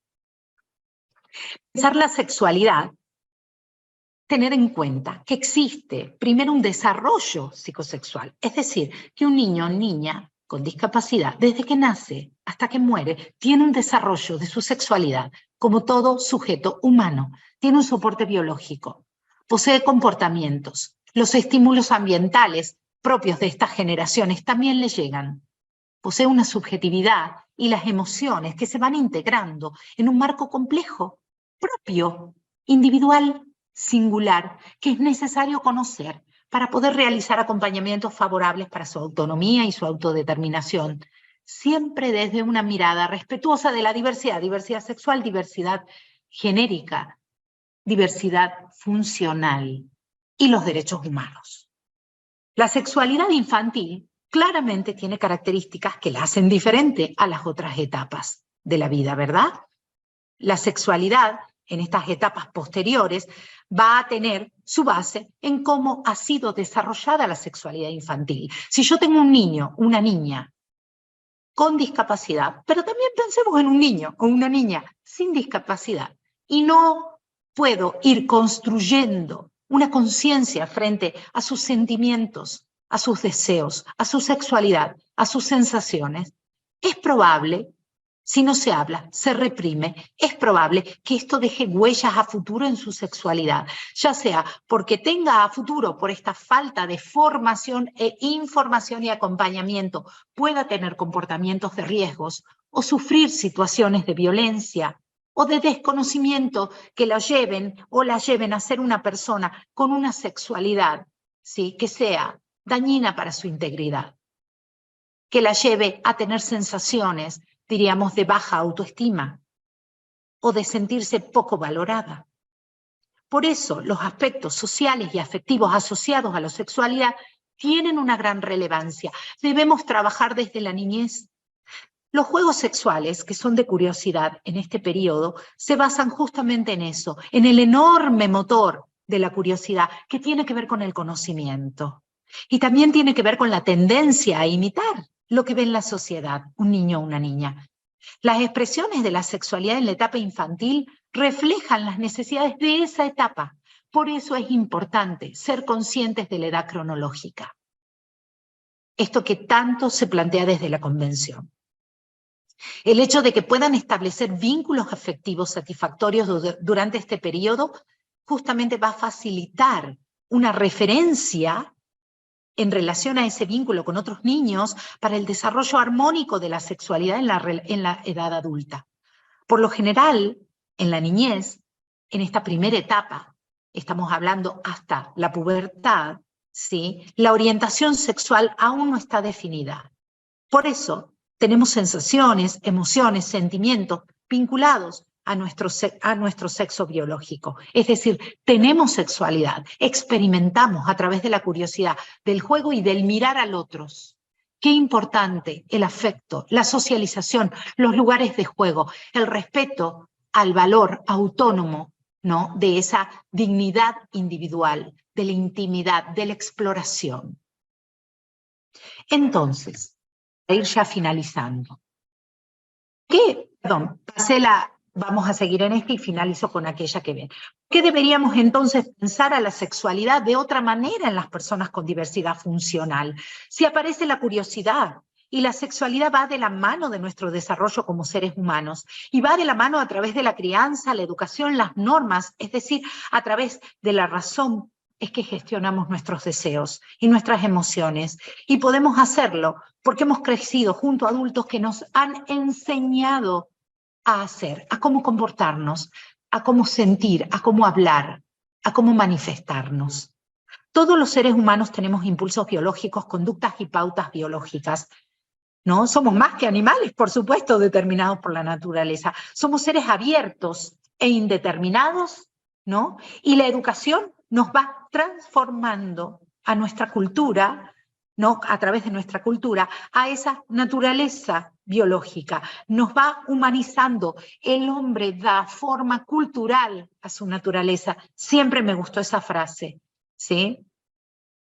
pensar la sexualidad, tener en cuenta que existe primero un desarrollo psicosexual, es decir, que un niño o niña con discapacidad, desde que nace hasta que muere, tiene un desarrollo de su sexualidad, como todo sujeto humano, tiene un soporte biológico, posee comportamientos, los estímulos ambientales propios de estas generaciones también le llegan, posee una subjetividad y las emociones que se van integrando en un marco complejo, propio, individual, singular, que es necesario conocer para poder realizar acompañamientos favorables para su autonomía y su autodeterminación, siempre desde una mirada respetuosa de la diversidad, diversidad sexual, diversidad genérica, diversidad funcional y los derechos humanos. La sexualidad infantil claramente tiene características que la hacen diferente a las otras etapas de la vida, ¿verdad? La sexualidad en estas etapas posteriores va a tener su base en cómo ha sido desarrollada la sexualidad infantil. Si yo tengo un niño, una niña con discapacidad, pero también pensemos en un niño o una niña sin discapacidad, y no puedo ir construyendo una conciencia frente a sus sentimientos, a sus deseos, a su sexualidad, a sus sensaciones, es probable, si no se habla, se reprime, es probable que esto deje huellas a futuro en su sexualidad, ya sea porque tenga a futuro, por esta falta de formación e información y acompañamiento, pueda tener comportamientos de riesgos o sufrir situaciones de violencia o de desconocimiento que la lleven o la lleven a ser una persona con una sexualidad, ¿sí?, que sea dañina para su integridad, que la lleve a tener sensaciones, diríamos, de baja autoestima o de sentirse poco valorada. Por eso, los aspectos sociales y afectivos asociados a la sexualidad tienen una gran relevancia. Debemos trabajar desde la niñez. Los juegos sexuales, que son de curiosidad en este periodo, se basan justamente en eso, en el enorme motor de la curiosidad, que tiene que ver con el conocimiento. Y también tiene que ver con la tendencia a imitar lo que ve en la sociedad, un niño o una niña. Las expresiones de la sexualidad en la etapa infantil reflejan las necesidades de esa etapa. Por eso es importante ser conscientes de la edad cronológica. Esto que tanto se plantea desde la Convención. El hecho de que puedan establecer vínculos afectivos satisfactorios durante este periodo justamente va a facilitar una referencia en relación a ese vínculo con otros niños para el desarrollo armónico de la sexualidad en la edad adulta. Por lo general, en la niñez, en esta primera etapa, estamos hablando hasta la pubertad, ¿sí?, la orientación sexual aún no está definida. Por eso, tenemos sensaciones, emociones, sentimientos vinculados a nuestro sexo biológico. Es decir, tenemos sexualidad, experimentamos a través de la curiosidad, del juego y del mirar al otro. Qué importante el afecto, la socialización, los lugares de juego, el respeto al valor autónomo, ¿no?, de esa dignidad individual, de la intimidad, de la exploración. Entonces, a ir ya finalizando. Vamos a seguir en esta y finalizo con aquella que ven. ¿Qué deberíamos entonces pensar a la sexualidad de otra manera en las personas con diversidad funcional? Si aparece la curiosidad, y la sexualidad va de la mano de nuestro desarrollo como seres humanos, y va de la mano a través de la crianza, la educación, las normas, es decir, a través de la razón, es que gestionamos nuestros deseos y nuestras emociones, y podemos hacerlo porque hemos crecido junto a adultos que nos han enseñado a hacer, a cómo comportarnos, a cómo sentir, a cómo hablar, a cómo manifestarnos. Todos los seres humanos tenemos impulsos biológicos, conductas y pautas biológicas, ¿no? Somos más que animales, por supuesto, determinados por la naturaleza. Somos seres abiertos e indeterminados, ¿no? Y la educación nos va transformando a nuestra cultura, ¿no?, a través de nuestra cultura, a esa naturaleza biológica. Nos va humanizando. El hombre da forma cultural a su naturaleza. Siempre me gustó esa frase, ¿sí?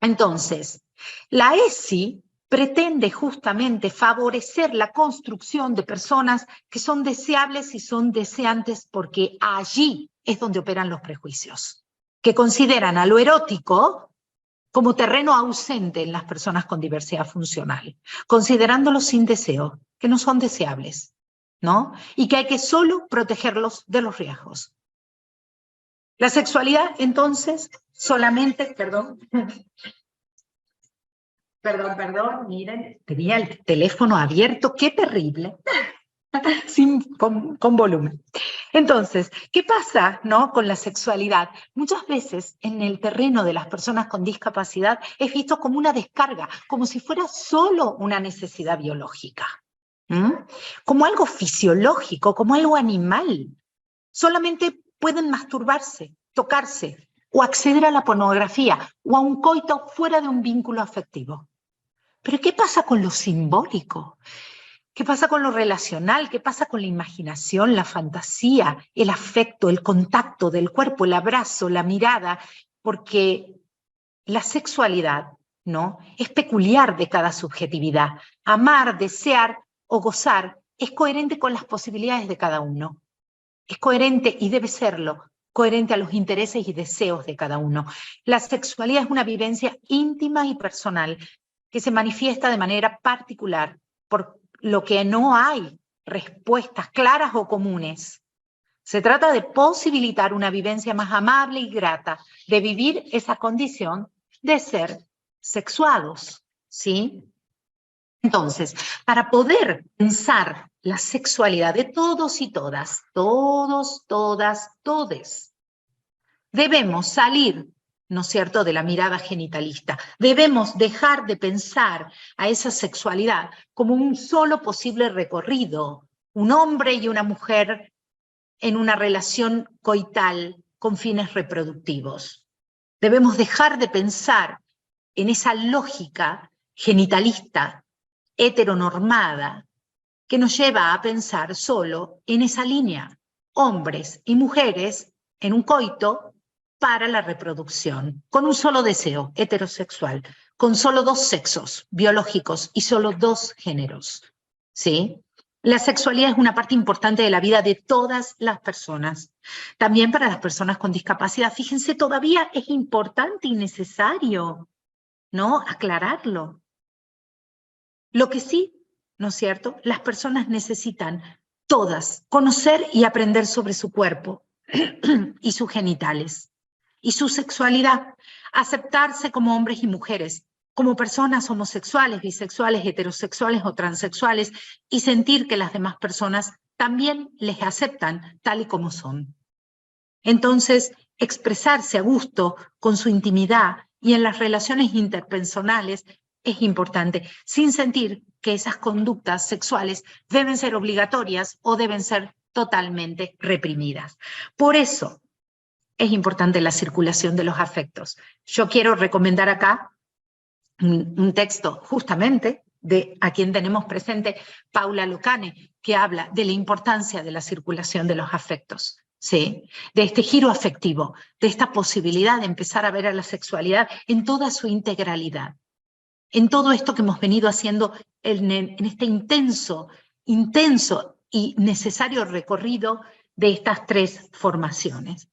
Entonces, la ESI pretende justamente favorecer la construcción de personas que son deseables y son deseantes, porque allí es donde operan los prejuicios, que consideran a lo erótico como terreno ausente en las personas con diversidad funcional, considerándolos sin deseo, que no son deseables, ¿no? Y que hay que solo protegerlos de los riesgos. La sexualidad, entonces, solamente, perdón, miren, tenía el teléfono abierto, qué terrible, con volumen. Entonces, ¿qué pasa, no, con la sexualidad? Muchas veces en el terreno de las personas con discapacidad es visto como una descarga, como si fuera solo una necesidad biológica, como algo fisiológico, como algo animal. Solamente pueden masturbarse, tocarse, o acceder a la pornografía, o a un coito fuera de un vínculo afectivo. Pero ¿qué pasa con lo simbólico? ¿Qué pasa con lo relacional? ¿Qué pasa con la imaginación, la fantasía, el afecto, el contacto del cuerpo, el abrazo, la mirada? Porque la sexualidad, ¿no?, es peculiar de cada subjetividad. Amar, desear o gozar es coherente con las posibilidades de cada uno. Es coherente, y debe serlo, coherente a los intereses y deseos de cada uno. La sexualidad es una vivencia íntima y personal que se manifiesta de manera particular, por lo que no hay respuestas claras o comunes. Se trata de posibilitar una vivencia más amable y grata, de vivir esa condición de ser sexuados, ¿sí? Entonces, para poder pensar la sexualidad de todos y todas, todos, todas, todes, debemos salir, ¿no es cierto?, de la mirada genitalista. Debemos dejar de pensar a esa sexualidad como un solo posible recorrido, un hombre y una mujer en una relación coital con fines reproductivos. Debemos dejar de pensar en esa lógica genitalista, heteronormada, que nos lleva a pensar solo en esa línea, hombres y mujeres en un coito para la reproducción, con un solo deseo, heterosexual, con solo dos sexos biológicos y solo dos géneros, ¿sí? La sexualidad es una parte importante de la vida de todas las personas, también para las personas con discapacidad. Fíjense, todavía es importante y necesario, ¿no?, aclararlo. Lo que sí, ¿no es cierto?, las personas necesitan todas conocer y aprender sobre su cuerpo y sus genitales y su sexualidad, aceptarse como hombres y mujeres, como personas homosexuales, bisexuales, heterosexuales o transexuales, y sentir que las demás personas también les aceptan tal y como son. Entonces, expresarse a gusto con su intimidad y en las relaciones interpersonales es importante, sin sentir que esas conductas sexuales deben ser obligatorias o deben ser totalmente reprimidas. Por eso es importante la circulación de los afectos. Yo quiero recomendar acá un texto justamente de a quien tenemos presente, Paula Lucane, que habla de la importancia de la circulación de los afectos, ¿sí?, de este giro afectivo, de esta posibilidad de empezar a ver a la sexualidad en toda su integralidad, en todo esto que hemos venido haciendo en este intenso y necesario recorrido de estas tres formaciones.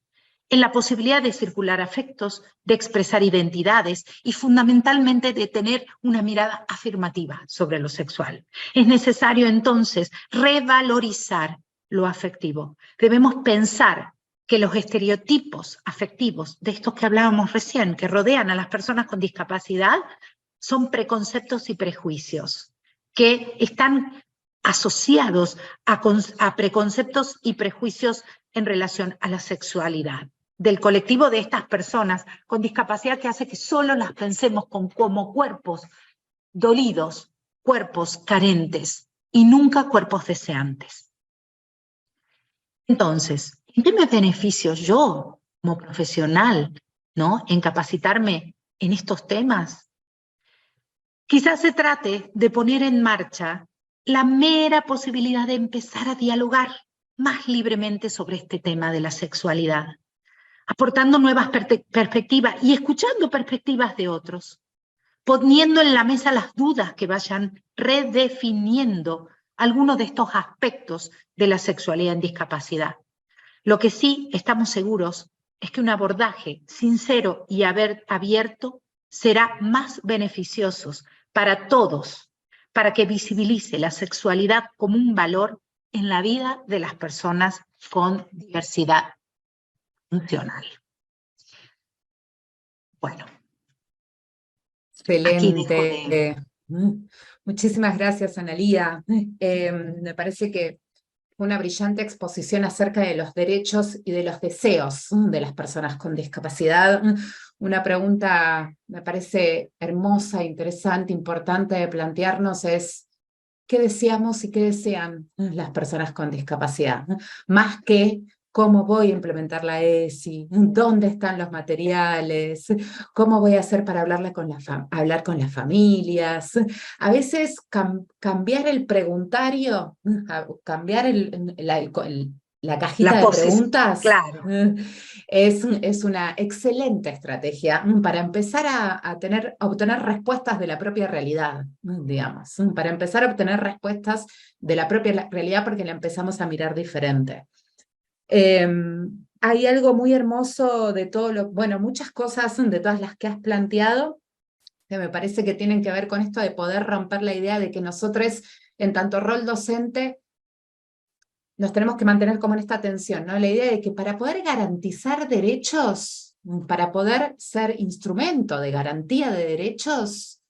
En la posibilidad de circular afectos, de expresar identidades y fundamentalmente de tener una mirada afirmativa sobre lo sexual. Es necesario entonces revalorizar lo afectivo. Debemos pensar que los estereotipos afectivos de estos que hablábamos recién, que rodean a las personas con discapacidad, son preconceptos y prejuicios que están asociados a preconceptos y prejuicios en relación a la sexualidad del colectivo de estas personas con discapacidad, que hace que solo las pensemos como cuerpos dolidos, cuerpos carentes y nunca cuerpos deseantes. Entonces, ¿en qué me beneficio yo como profesional, ¿no?, en capacitarme en estos temas? Quizás se trate de poner en marcha la mera posibilidad de empezar a dialogar más libremente sobre este tema de la sexualidad, aportando nuevas perspectivas y escuchando perspectivas de otros. poniendo en la mesa las dudas que vayan redefiniendo algunos de estos aspectos de la sexualidad en discapacidad. Lo que sí estamos seguros es que un abordaje sincero y abierto será más beneficioso para todos, para que visibilice la sexualidad como un valor en la vida de las personas con diversidad funcional. Bueno, aquí dejo de... Excelente. Muchísimas gracias, Analía. Me parece que fue una brillante exposición acerca de los derechos y de los deseos de las personas con discapacidad. Una pregunta, me parece hermosa, interesante, importante de plantearnos es, ¿qué deseamos y qué desean las personas con discapacidad? Más que cómo voy a implementar la ESI, dónde están los materiales, cómo voy a hacer para hablar con las familias. A veces cambiar el preguntario, cambiar la cajita de preguntas, claro. es una excelente estrategia para empezar a obtener respuestas de la propia realidad, digamos, para empezar a obtener respuestas de la propia realidad porque la empezamos a mirar diferente. Hay algo muy hermoso de bueno, muchas cosas de todas las que has planteado, que me parece que tienen que ver con esto de poder romper la idea de que nosotros, en tanto rol docente, nos tenemos que mantener como en esta tensión, ¿no? La idea de que para poder garantizar derechos, para poder ser instrumento de garantía de derechos,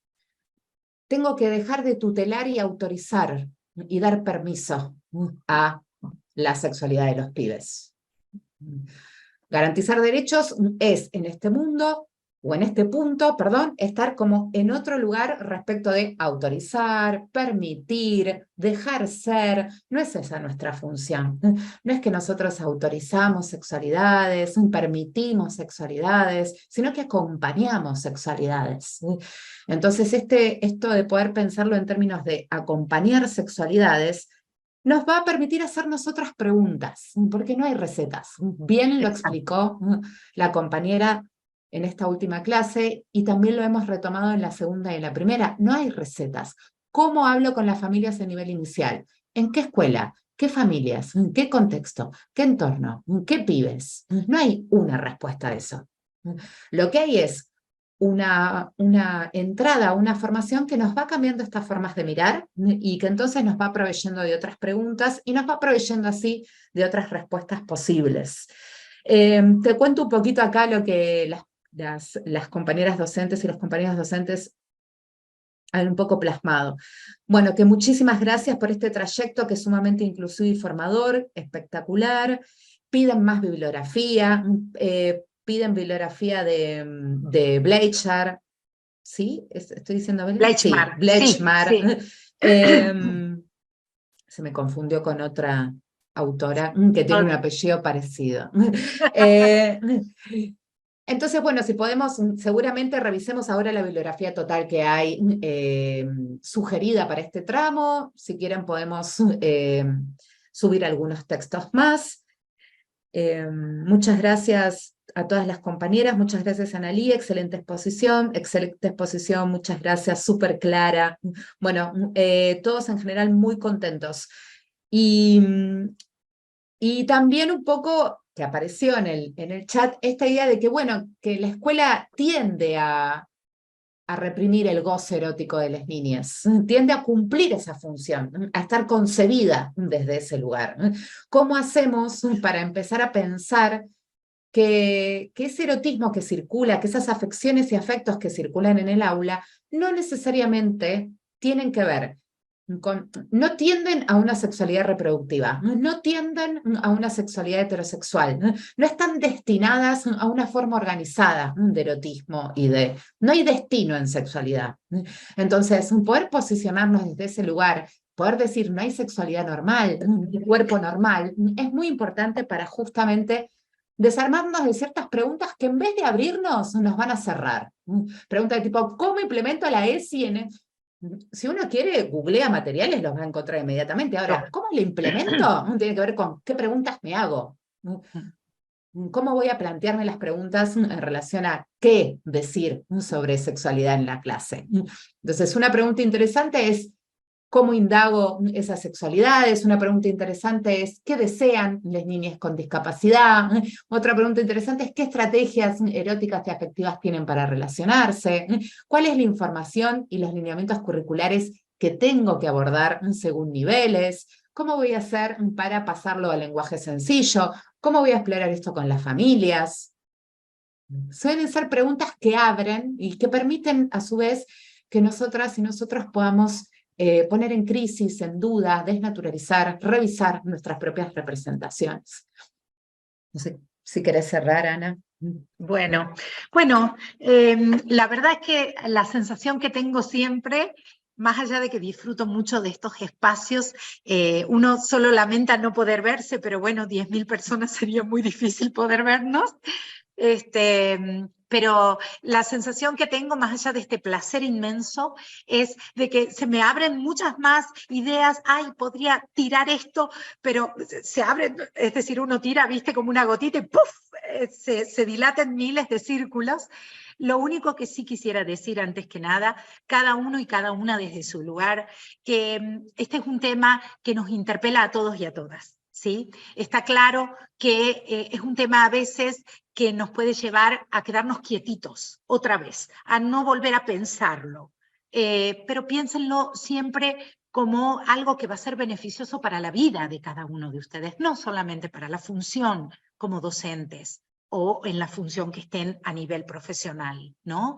tengo que dejar de tutelar y autorizar y dar permiso a la sexualidad de los pibes. Garantizar derechos es en este mundo, o en este punto, perdón, estar como en otro lugar respecto de autorizar, permitir, dejar ser. No es esa nuestra función. No es que nosotros autorizamos sexualidades, permitimos sexualidades, sino que acompañamos sexualidades. Entonces, esto de poder pensarlo en términos de acompañar sexualidades, nos va a permitir hacernos otras preguntas, porque no hay recetas. Bien lo explicó la compañera en esta última clase, y también lo hemos retomado en la segunda y en la primera. No hay recetas. ¿Cómo hablo con las familias a nivel inicial? ¿En qué escuela? ¿Qué familias? ¿En qué contexto? ¿Qué entorno? ¿Qué pibes? No hay una respuesta a eso. Lo que hay es una entrada, una formación que nos va cambiando estas formas de mirar y que entonces nos va proveyendo de otras preguntas y nos va proveyendo así de otras respuestas posibles. Te cuento un poquito acá lo que las compañeras docentes y los compañeros docentes han un poco plasmado. Bueno, que muchísimas gracias por este trayecto que es sumamente inclusivo y formador, espectacular. Piden más bibliografía, piden bibliografía de Bleichar, ¿sí? ¿Estoy diciendo bien? Bleichmar, Sí, Bleichmar. sí. Se me confundió con otra autora que tiene un apellido parecido. Entonces, bueno, si podemos, seguramente revisemos ahora la bibliografía total que hay sugerida para este tramo. Si quieren podemos subir algunos textos más. Muchas gracias a todas las compañeras, muchas gracias Analí, excelente exposición, muchas gracias, súper clara. Bueno, todos en general muy contentos. Y también un poco, que apareció en el chat, esta idea de que, bueno, que la escuela tiende a reprimir el goce erótico de las niñas, tiende a cumplir esa función, a estar concebida desde ese lugar. ¿Cómo hacemos para empezar a pensar que ese erotismo que circula, que esas afecciones y afectos que circulan en el aula, no necesariamente tienen que ver no tienden a una sexualidad reproductiva, no tienden a una sexualidad heterosexual, no están destinadas a una forma organizada de erotismo no hay destino en sexualidad. Entonces, poder posicionarnos desde ese lugar, poder decir no hay sexualidad normal, cuerpo normal, es muy importante para justamente desarmarnos de ciertas preguntas que en vez de abrirnos nos van a cerrar. Preguntas de tipo, ¿cómo implemento la ESI en... Si uno quiere, googlea materiales, los va a encontrar inmediatamente. Ahora, ¿cómo lo implemento? Tiene que ver con qué preguntas me hago. ¿Cómo voy a plantearme las preguntas en relación a qué decir sobre sexualidad en la clase? Entonces, una pregunta interesante es, ¿cómo indago esas sexualidades? Una pregunta interesante es, ¿qué desean las niñas con discapacidad? Otra pregunta interesante es, ¿qué estrategias eróticas y afectivas tienen para relacionarse? ¿Cuál es la información y los lineamientos curriculares que tengo que abordar según niveles? ¿Cómo voy a hacer para pasarlo al lenguaje sencillo? ¿Cómo voy a explorar esto con las familias? Suelen ser preguntas que abren y que permiten, a su vez, que nosotras y nosotros podamos poner en crisis, en duda, desnaturalizar, revisar nuestras propias representaciones. No sé si querés cerrar, Ana. Bueno, la verdad es que la sensación que tengo siempre, más allá de que disfruto mucho de estos espacios, uno solo lamenta no poder verse, pero bueno, 10.000 personas sería muy difícil poder vernos. Pero la sensación que tengo, más allá de este placer inmenso, es de que se me abren muchas más ideas. Ay, podría tirar esto, pero se abren, es decir, uno tira, viste, como una gotita y ¡puf! Se dilatan miles de círculos. Lo único que sí quisiera decir, antes que nada, cada uno y cada una desde su lugar, que este es un tema que nos interpela a todos y a todas. ¿Sí? Está claro que es un tema a veces que nos puede llevar a quedarnos quietitos otra vez, a no volver a pensarlo. Pero piénsenlo siempre como algo que va a ser beneficioso para la vida de cada uno de ustedes, no solamente para la función como docentes o en la función que estén a nivel profesional, ¿no?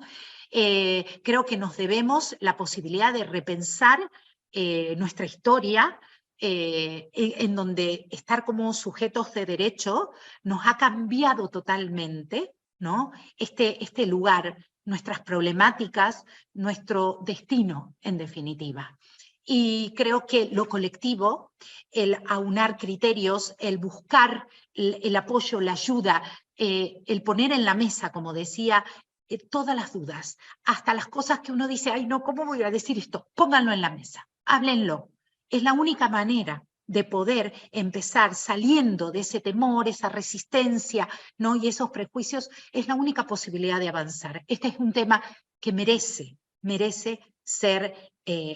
Creo que nos debemos la posibilidad de repensar nuestra historia, en donde estar como sujetos de derecho nos ha cambiado totalmente, ¿no? Este lugar, nuestras problemáticas, nuestro destino, en definitiva. Y creo que lo colectivo, el aunar criterios, el buscar el apoyo, la ayuda, el poner en la mesa, como decía, todas las dudas, hasta las cosas que uno dice, ay no, ¿cómo voy a decir esto? Pónganlo en la mesa, háblenlo. Es la única manera de poder empezar saliendo de ese temor, esa resistencia, ¿no? Y esos prejuicios, es la única posibilidad de avanzar. Este es un tema que merece ser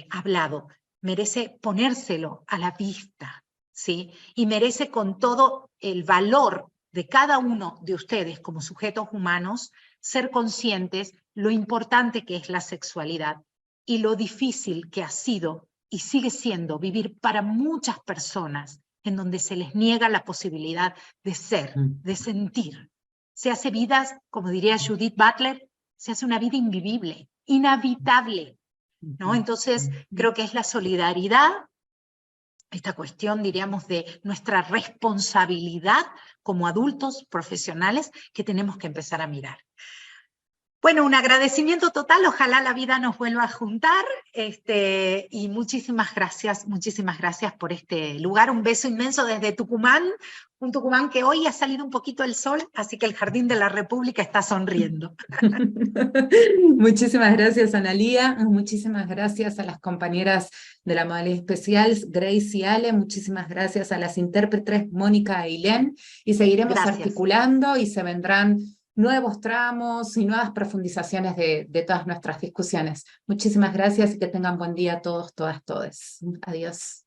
hablado, merece ponérselo a la vista, ¿sí? Y merece con todo el valor de cada uno de ustedes como sujetos humanos ser conscientes lo importante que es la sexualidad y lo difícil que ha sido y sigue siendo vivir para muchas personas en donde se les niega la posibilidad de ser, de sentir. Se hace vidas, como diría Judith Butler, se hace una vida invivible, inhabitable, ¿no? Entonces, creo que es la solidaridad, esta cuestión, diríamos, de nuestra responsabilidad como adultos profesionales que tenemos que empezar a mirar. Bueno, un agradecimiento total, ojalá la vida nos vuelva a juntar, y muchísimas gracias por este lugar, un beso inmenso desde Tucumán, un Tucumán que hoy ha salido un poquito el sol, así que el Jardín de la República está sonriendo. Muchísimas gracias, Analía, muchísimas gracias a las compañeras de la modalidad especial, Grace y Ale, muchísimas gracias a las intérpretes Mónica e Ilén, y seguiremos articulando y se vendrán nuevos tramos y nuevas profundizaciones de todas nuestras discusiones. Muchísimas gracias y que tengan buen día todos, todas, todes. Adiós.